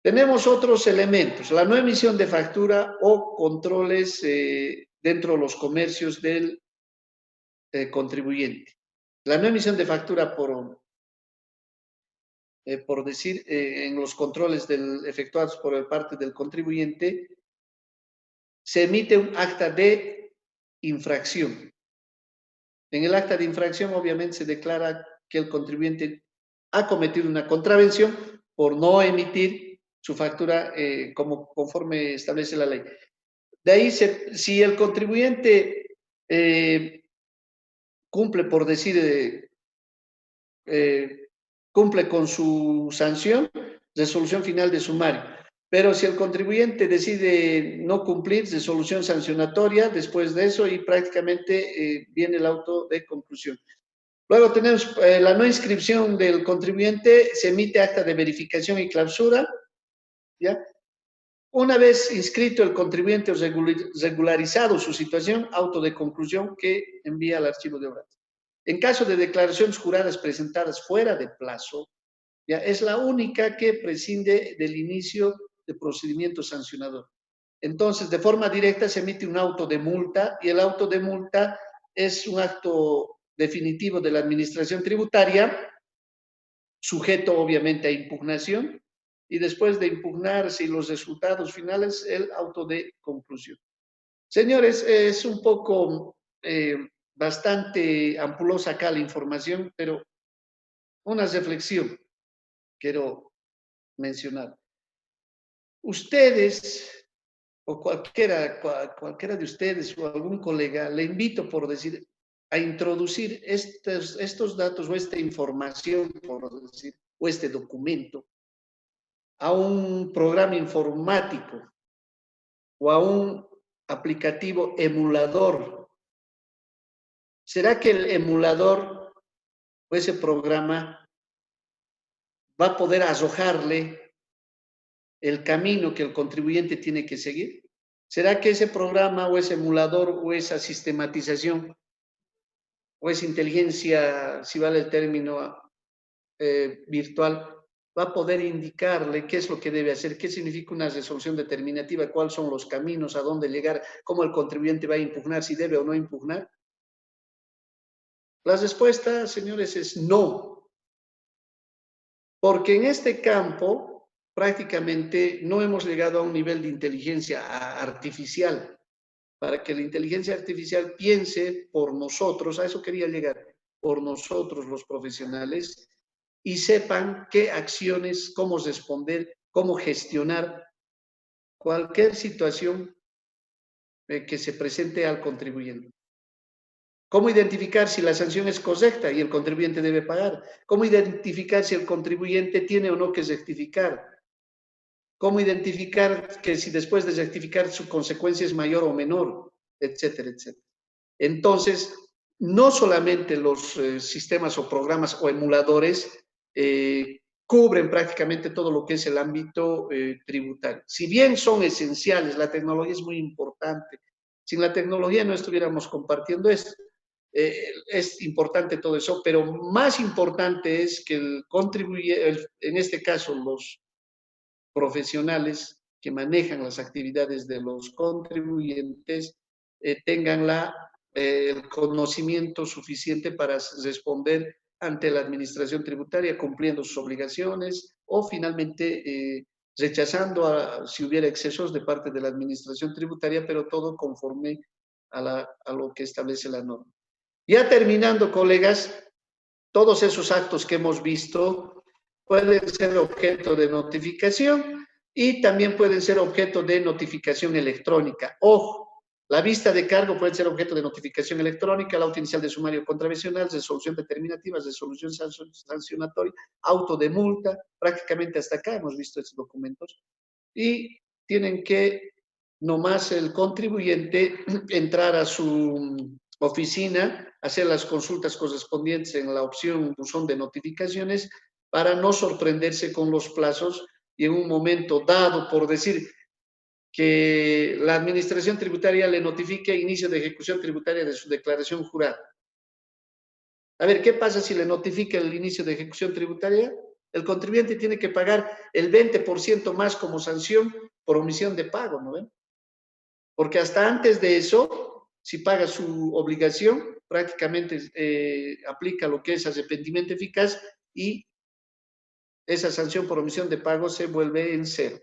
Tenemos otros elementos: la no emisión de factura o controles dentro de los comercios del contribuyente. La no emisión de factura por decir, en los controles efectuados por parte del contribuyente, se emite un acta de infracción. En el acta de infracción, obviamente, se declara que el contribuyente ha cometido una contravención por no emitir su factura conforme establece la ley. De ahí, si el contribuyente cumple, por decir, cumple con su sanción, resolución final de sumario. Pero si el contribuyente decide no cumplir, resolución sancionatoria después de eso, y prácticamente viene el auto de conclusión. Luego tenemos la no inscripción del contribuyente, se emite acta de verificación y clausura, ¿ya? Una vez inscrito el contribuyente o regularizado su situación, auto de conclusión que envía al archivo de obras. En caso de declaraciones juradas presentadas fuera de plazo, ya es la única que prescinde del inicio de procedimiento sancionador. Entonces, de forma directa se emite un auto de multa y el auto de multa es un acto definitivo de la administración tributaria, sujeto obviamente a impugnación, y después de impugnarse y los resultados finales, el auto de conclusión. Señores, es un poco bastante ampulosa acá la información, pero una reflexión quiero mencionar. Ustedes, o cualquiera de ustedes o algún colega, le invito por decir, a introducir estos datos o esta información, por decir, o este documento, a un programa informático o a un aplicativo emulador. ¿Será que el emulador o ese programa va a poder arrojarle el camino que el contribuyente tiene que seguir? ¿Será que ese programa o ese emulador o esa sistematización o esa inteligencia, si vale el término, virtual, va a poder indicarle qué es lo que debe hacer, qué significa una resolución determinativa, cuáles son los caminos, a dónde llegar, cómo el contribuyente va a impugnar, si debe o no impugnar? La respuesta, señores, es no. Porque en este campo prácticamente no hemos llegado a un nivel de inteligencia artificial para que la inteligencia artificial piense por nosotros, a eso quería llegar, por nosotros los profesionales, y sepan qué acciones, cómo responder, cómo gestionar cualquier situación que se presente al contribuyente. ¿Cómo identificar si la sanción es correcta y el contribuyente debe pagar? ¿Cómo identificar si el contribuyente tiene o no que rectificar? ¿Cómo identificar que si después de rectificar su consecuencia es mayor o menor? Etcétera, etcétera. Entonces, no solamente los sistemas o programas o emuladores cubren prácticamente todo lo que es el ámbito tributario. Si bien son esenciales, la tecnología es muy importante. Sin la tecnología no estuviéramos compartiendo esto. Es importante todo eso, pero más importante es que el contribuyente, en este caso los profesionales que manejan las actividades de los contribuyentes, tengan el conocimiento suficiente para responder ante la administración tributaria, cumpliendo sus obligaciones o finalmente rechazando si hubiera excesos de parte de la administración tributaria, pero todo conforme a lo que establece la norma. Ya terminando, colegas, todos esos actos que hemos visto pueden ser objeto de notificación y también pueden ser objeto de notificación electrónica. Ojo, la vista de cargo puede ser objeto de notificación electrónica, el auto inicial de sumario contravencional, resolución determinativa, resolución sancionatoria, auto de multa, prácticamente hasta acá hemos visto estos documentos. Y tienen que nomás el contribuyente entrar a su oficina, hacer las consultas correspondientes en la opción buzón de notificaciones para no sorprenderse con los plazos y en un momento dado, por decir, que la administración tributaria le notifique inicio de ejecución tributaria de su declaración jurada. A ver, ¿qué pasa si le notifica el inicio de ejecución tributaria? El contribuyente tiene que pagar el 20% más como sanción por omisión de pago, ¿no ven? Porque hasta antes de eso, si paga su obligación, prácticamente aplica lo que es arrepentimiento eficaz y esa sanción por omisión de pago se vuelve en cero.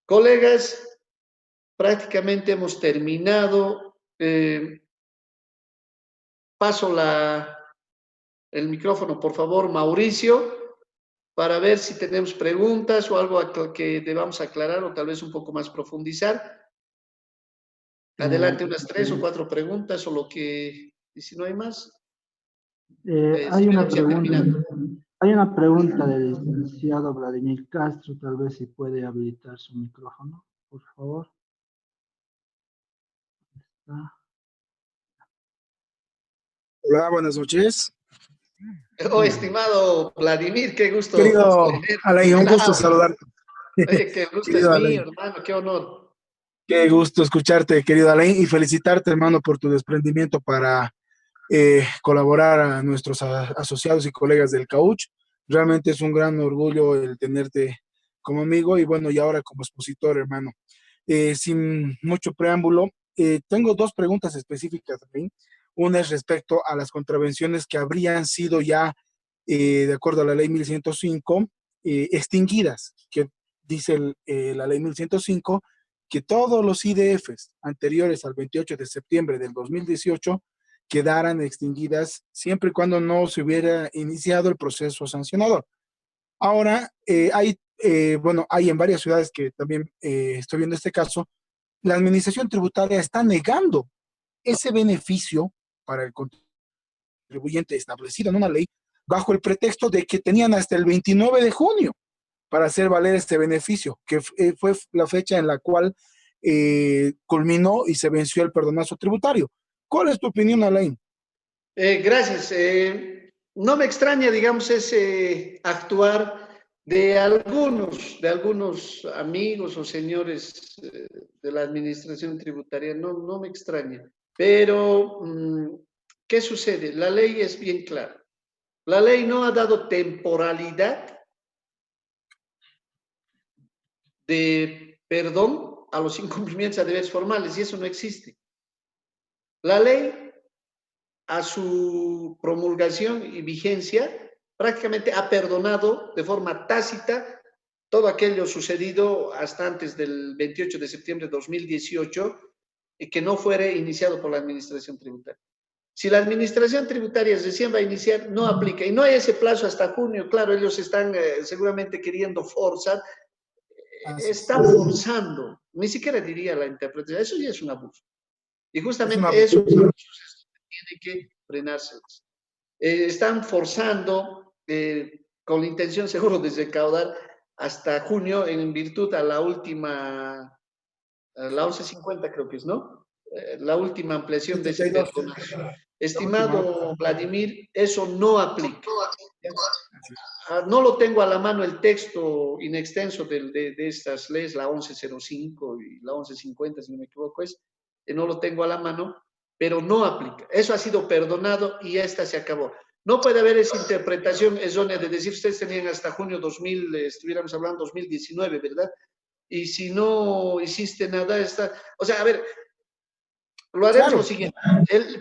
Colegas, prácticamente hemos terminado. Paso el micrófono, por favor, Mauricio, para ver si tenemos preguntas o algo que debamos aclarar o tal vez un poco más profundizar. Adelante, unas 3 o 4 preguntas o lo que, y si no hay más. Hay una pregunta del licenciado Vladimir Castro, tal vez si puede habilitar su micrófono, por favor. Hola, buenas noches. Oh, estimado Vladimir, qué gusto. Querido Alain, un gusto saludarte. Oye, qué gusto es mío, hermano, qué honor. Qué gusto escucharte, querido Alain, y felicitarte, hermano, por tu desprendimiento para colaborar a nuestros asociados y colegas del CAUCH. Realmente es un gran orgullo el tenerte como amigo y bueno, y ahora como expositor, hermano. Sin mucho preámbulo, tengo dos preguntas específicas también. Una es respecto a las contravenciones que habrían sido ya, de acuerdo a la ley 1105, extinguidas, que dice la ley 1105, que todos los IDFs anteriores al 28 de septiembre del 2018 quedaran extinguidas siempre y cuando no se hubiera iniciado el proceso sancionador. Ahora, hay en varias ciudades que también estoy viendo este caso, la administración tributaria está negando ese beneficio para el contribuyente establecido en una ley bajo el pretexto de que tenían hasta el 29 de junio para hacer valer este beneficio, que fue la fecha en la cual culminó y se venció el perdonazo tributario. ¿Cuál es tu opinión, Alain? Gracias. No me extraña, digamos, ese actuar de algunos amigos o señores de la administración tributaria. No me extraña. Pero, ¿qué sucede? La ley es bien clara. La ley no ha dado temporalidad de perdón a los incumplimientos a deberes formales, y eso no existe. La ley, a su promulgación y vigencia, prácticamente ha perdonado de forma tácita todo aquello sucedido hasta antes del 28 de septiembre de 2018 y que no fuera iniciado por la administración tributaria. Si la administración tributaria recién va a iniciar, no aplica. Y no hay ese plazo hasta junio. Claro, ellos están seguramente queriendo forzar. Están forzando. Ni siquiera diría la interpretación. Eso ya es un abuso. Y justamente eso tiene que frenarse. Están forzando con la intención seguro de recaudar hasta junio en virtud a la última, la 1150 creo que es, ¿no? La última ampliación de ese perdonazo. Estimado Vladimir, eso no aplica. No lo tengo a la mano el texto in extenso de estas leyes, la 1105 y la 1150, si no me equivoco, no lo tengo a la mano, pero no aplica. Eso ha sido perdonado y esta se acabó. No puede haber esa interpretación errónea de decir, ustedes tenían hasta junio 2000, estuviéramos hablando 2019, ¿verdad? Y si no hiciste nada, o sea, a ver, lo haremos lo siguiente.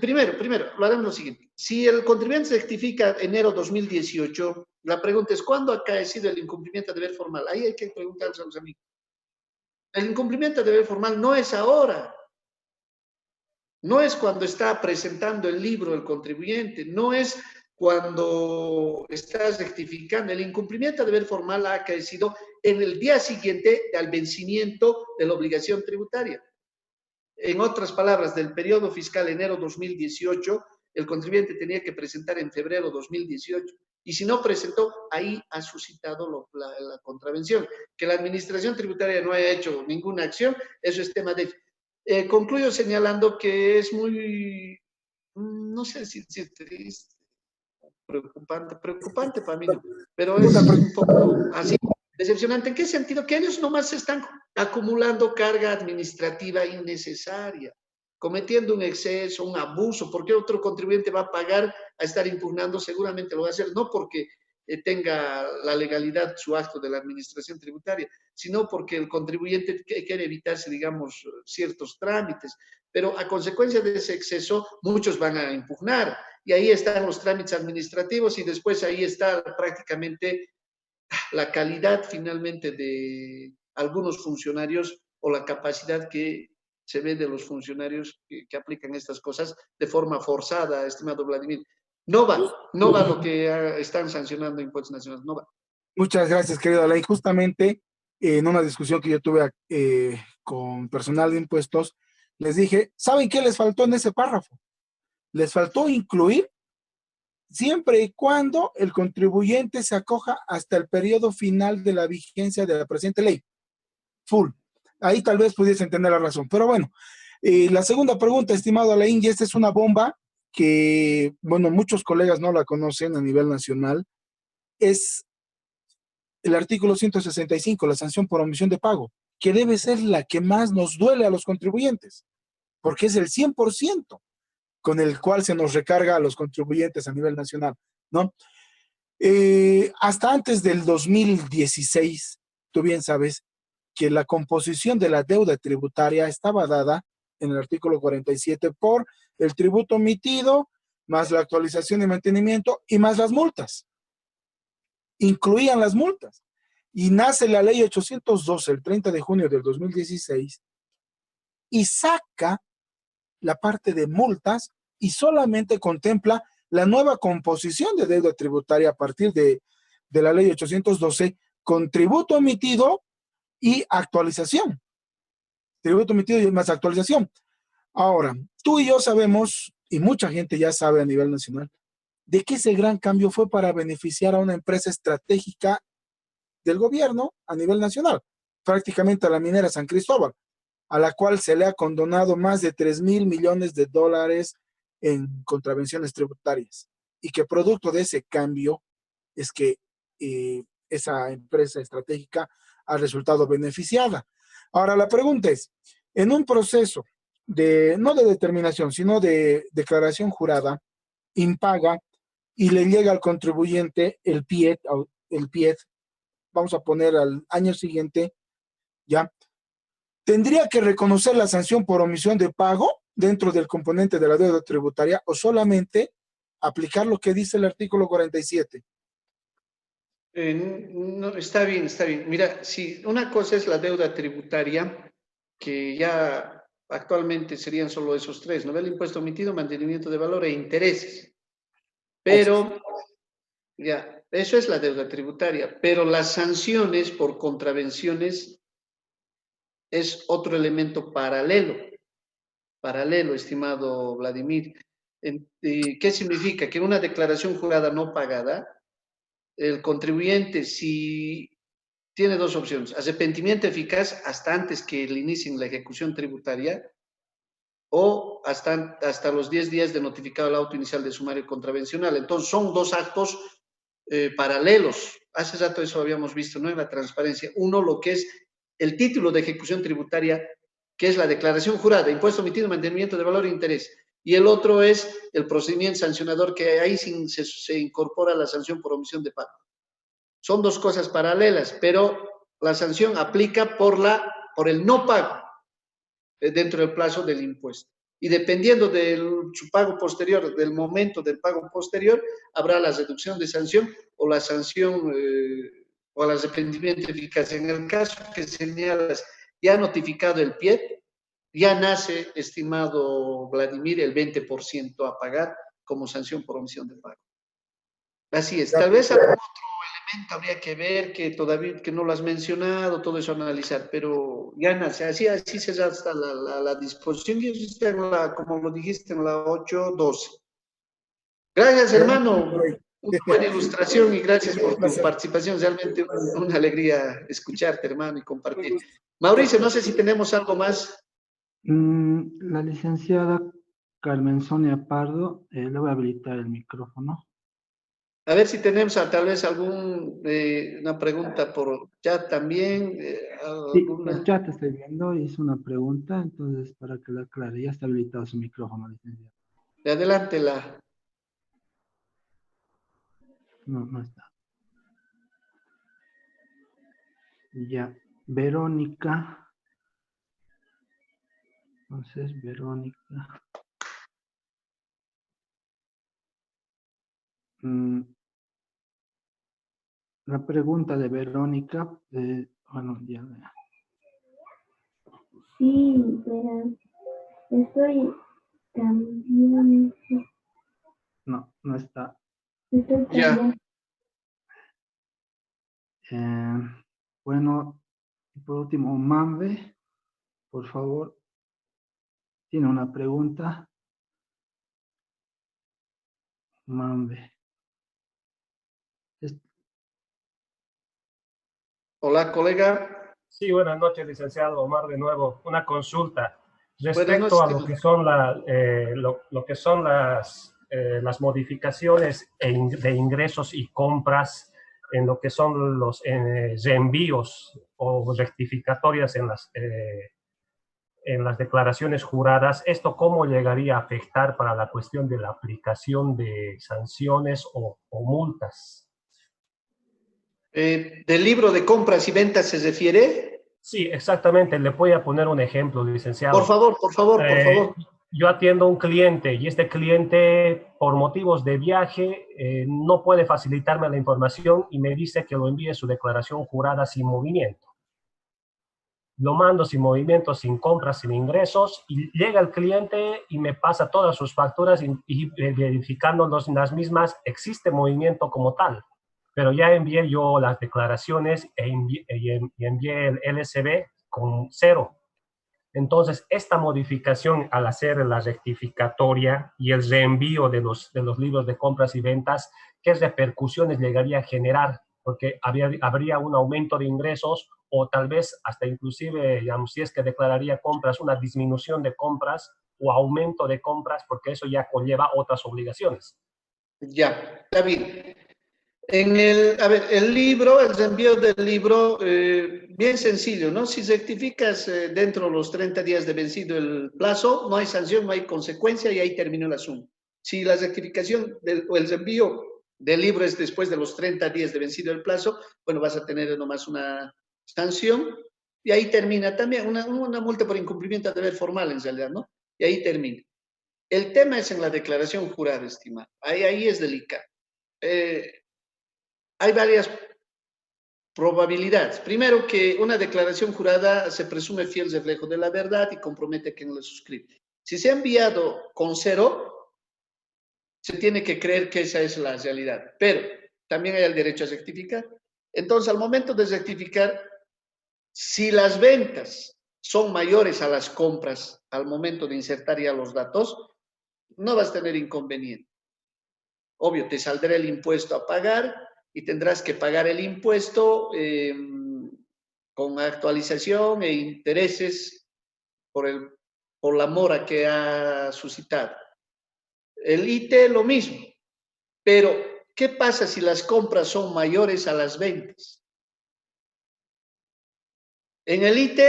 Primero, lo haremos lo siguiente. Si el contribuyente rectifica enero 2018, la pregunta es, ¿cuándo ha acaecido el incumplimiento de deber formal? Ahí hay que preguntarse a los amigos. El incumplimiento de deber formal no es ahora. No es cuando está presentando el libro el contribuyente, no es cuando estás rectificando. El incumplimiento de deber formal ha acaecido en el día siguiente al vencimiento de la obligación tributaria. En otras palabras, del periodo fiscal enero 2018, el contribuyente tenía que presentar en febrero 2018. Y si no presentó, ahí ha suscitado la contravención. Que la administración tributaria no haya hecho ninguna acción, eso es tema de... concluyo señalando que es muy, no sé si triste, preocupante para mí, no, pero es un poco así, decepcionante. ¿En qué sentido? Que ellos nomás están acumulando carga administrativa innecesaria, cometiendo un exceso, un abuso. ¿Por qué otro contribuyente va a pagar a estar impugnando? Seguramente lo va a hacer, no porque tenga la legalidad su acto de la administración tributaria, sino porque el contribuyente quiere evitarse, digamos, ciertos trámites. Pero a consecuencia de ese exceso, muchos van a impugnar. Y ahí están los trámites administrativos y después ahí está prácticamente la calidad finalmente de algunos funcionarios o la capacidad que se ve de los funcionarios que aplican estas cosas de forma forzada, estimado Vladimir. No va lo que están sancionando impuestos nacionales, no va. Muchas gracias, querido Alain. Justamente en una discusión que yo tuve con personal de impuestos, les dije, ¿saben qué les faltó en ese párrafo? Les faltó incluir siempre y cuando el contribuyente se acoja hasta el periodo final de la vigencia de la presente ley. Full. Ahí tal vez pudiesen tener la razón. Pero bueno, la segunda pregunta, estimado Alain, y esta es una bomba que, bueno, muchos colegas no la conocen a nivel nacional, es el artículo 165, la sanción por omisión de pago, que debe ser la que más nos duele a los contribuyentes, porque es el 100% con el cual se nos recarga a los contribuyentes a nivel nacional, ¿no? Hasta antes del 2016, tú bien sabes que la composición de la deuda tributaria estaba dada en el artículo 47 por el tributo emitido, más la actualización y mantenimiento y más las multas. Incluían las multas. Y nace la ley 812 el 30 de junio del 2016 y saca la parte de multas y solamente contempla la nueva composición de deuda tributaria a partir de la ley 812 con tributo emitido y actualización. Tributo emitido y más actualización. Ahora, tú y yo sabemos, y mucha gente ya sabe a nivel nacional, de que ese gran cambio fue para beneficiar a una empresa estratégica del gobierno a nivel nacional, prácticamente a la minera San Cristóbal, a la cual se le ha condonado más de 3,000 millones de dólares en contravenciones tributarias. Y que producto de ese cambio es que esa empresa estratégica ha resultado beneficiada. Ahora, la pregunta es, en un proceso no de determinación, sino de declaración jurada, impaga, y le llega al contribuyente el PIET, vamos a poner al año siguiente, ¿ya? ¿Tendría que reconocer la sanción por omisión de pago dentro del componente de la deuda tributaria o solamente aplicar lo que dice el artículo 47? No, está bien, está bien. Mira, si una cosa es la deuda tributaria, que ya actualmente serían solo esos tres, ¿no? El impuesto omitido, mantenimiento de valor e intereses. Pero, ya, eso es la deuda tributaria. Pero las sanciones por contravenciones es otro elemento paralelo, estimado Vladimir. ¿Qué significa? Que en una declaración jurada no pagada, el contribuyente, si tiene dos opciones: arrepentimiento eficaz hasta antes que le inicien la ejecución tributaria o hasta los 10 días de notificado el auto inicial de sumario contravencional. Entonces, son dos actos paralelos. Hace rato eso habíamos visto, ¿no? En la transparencia. Uno, lo que es el título de ejecución tributaria, que es la declaración jurada, impuesto omitido, mantenimiento de valor e interés. Y el otro es el procedimiento sancionador, que ahí se incorpora la sanción por omisión de pago. Son dos cosas paralelas, pero la sanción aplica por el no pago dentro del plazo del impuesto. Y dependiendo de su pago posterior, del momento del pago posterior, habrá la reducción de sanción o la sanción o el arrepentimiento eficaz. En el caso que señalas, ya notificado el PIET, ya nace, estimado Vladimir, el 20% a pagar como sanción por omisión de pago. Así es. Tal vez algún otro elemento habría que ver, que todavía que no lo has mencionado, todo eso analizar, pero ya nace, así se ya está la disposición, y eso está en como lo dijiste, en la 812. Gracias, hermano. Una buena ilustración y gracias por tu participación. Realmente una alegría escucharte, hermano, y compartir. Mauricio, no sé si tenemos algo más. La licenciada Carmen Sonia Pardo, le voy a habilitar el micrófono. A ver si tenemos tal vez una pregunta por chat también. Sí, el chat estoy viendo, hizo una pregunta, entonces para que la aclare, ya está habilitado su micrófono, licenciada. Adelántela. No está. Ya, Verónica. Entonces, Verónica. La pregunta de Verónica, bueno, ya. Sí, pero estoy también. No está. Ya. Bueno, por último, Mambe, por favor, tiene una pregunta. Mambe. Hola, colega. Sí, buenas noches, licenciado Omar, de nuevo. Una consulta respecto a lo que son, lo que son las modificaciones de ingresos y compras en lo que son los reenvíos o rectificatorias en las declaraciones juradas, ¿esto cómo llegaría a afectar para la cuestión de la aplicación de sanciones o multas? ¿Del libro de compras y ventas se refiere? Sí, exactamente. Le voy a poner un ejemplo, licenciado. Por favor, por favor, por favor. Yo atiendo a un cliente y este cliente, por motivos de viaje, no puede facilitarme la información y me dice que lo envíe su declaración jurada sin movimiento. Lo mando sin movimiento, sin compras, sin ingresos, y llega el cliente y me pasa todas sus facturas y verificando las mismas, existe movimiento como tal. Pero ya envié yo las declaraciones y envié el LSB con 0. Entonces, esta modificación al hacer la rectificatoria y el reenvío de los libros de compras y ventas, ¿qué repercusiones llegaría a generar? Porque habría un aumento de ingresos o tal vez hasta inclusive, digamos, si es que declararía compras, una disminución de compras o aumento de compras, porque eso ya conlleva otras obligaciones. Ya, David. El libro, el reenvío del libro, bien sencillo, ¿no? Si rectificas dentro de los 30 días de vencido el plazo, no hay sanción, no hay consecuencia y ahí terminó el asunto. Si la rectificación o el reenvío del libro es después de los 30 días de vencido el plazo, bueno, vas a tener nomás una sanción y ahí termina también una multa por incumplimiento de deber formal en realidad, ¿no? Y ahí termina. El tema es en la declaración jurada, estimado. Ahí es delicado. Hay varias probabilidades. Primero, que una declaración jurada se presume fiel reflejo de la verdad y compromete a quien la suscribe. Si se ha enviado con 0, se tiene que creer que esa es la realidad, pero también hay el derecho a rectificar. Entonces, al momento de rectificar, si las ventas son mayores a las compras al momento de insertar ya los datos, no vas a tener inconveniente. Obvio, te saldrá el impuesto a pagar y tendrás que pagar el impuesto con actualización e intereses por la mora que ha suscitado. El IT lo mismo, pero ¿qué pasa si las compras son mayores a las ventas? En el IT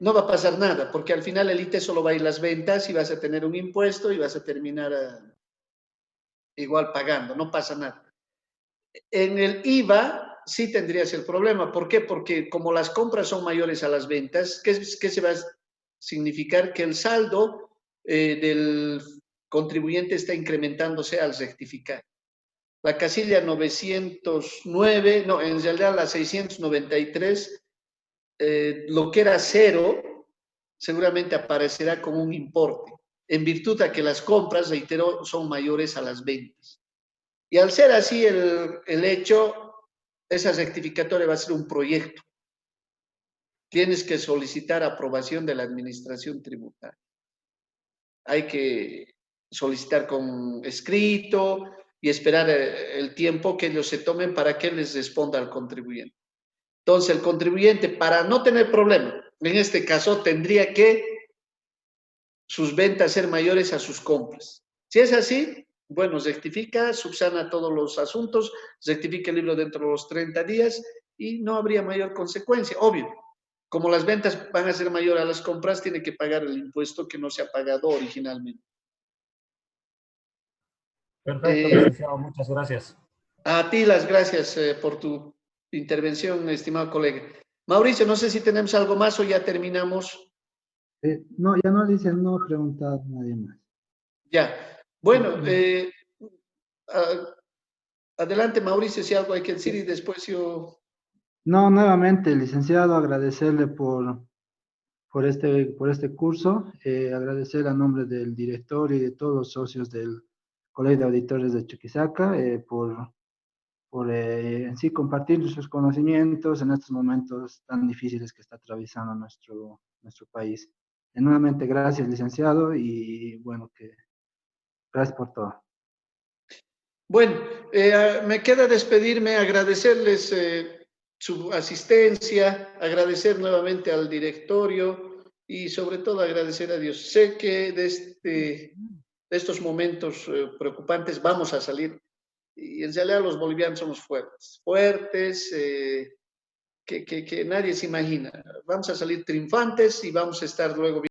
no va a pasar nada, porque al final el IT solo va a ir las ventas y vas a tener un impuesto y vas a terminar igual pagando, no pasa nada. En el IVA sí tendrías el problema. ¿Por qué? Porque como las compras son mayores a las ventas, ¿qué se va a significar? Que el saldo del contribuyente está incrementándose al rectificar. La casilla 909, no, en realidad la 693, lo que era 0, seguramente aparecerá como un importe, en virtud de que las compras, reitero, son mayores a las ventas. Y al ser así el hecho, esa rectificatoria va a ser un proyecto. Tienes que solicitar aprobación de la administración tributaria. Hay que solicitar con escrito y esperar el tiempo que ellos se tomen para que les responda al contribuyente. Entonces, el contribuyente, para no tener problema, en este caso, tendría que sus ventas ser mayores a sus compras. Si es así, bueno, rectifica, subsana todos los asuntos, rectifica el libro dentro de los 30 días y no habría mayor consecuencia. Obvio, como las ventas van a ser mayores a las compras, tiene que pagar el impuesto que no se ha pagado originalmente. Perfecto, licenciado, muchas gracias. A ti las gracias por tu intervención, estimado colega. Mauricio, no sé si tenemos algo más o ya terminamos. No, ya no dicen, no ha preguntado nadie más. Ya. Bueno, adelante, Mauricio, si algo hay que decir y después yo... No, nuevamente, licenciado, agradecerle por este curso, agradecer a nombre del director y de todos los socios del Colegio de Auditores de Chuquisaca por en sí compartir sus conocimientos en estos momentos tan difíciles que está atravesando nuestro país. Nuevamente, gracias, licenciado, y bueno, gracias por todo. Bueno, me queda despedirme, agradecerles su asistencia, agradecer nuevamente al directorio y sobre todo agradecer a Dios. Sé que de estos momentos preocupantes vamos a salir. Y en realidad los bolivianos somos fuertes, fuertes, que nadie se imagina. Vamos a salir triunfantes y vamos a estar luego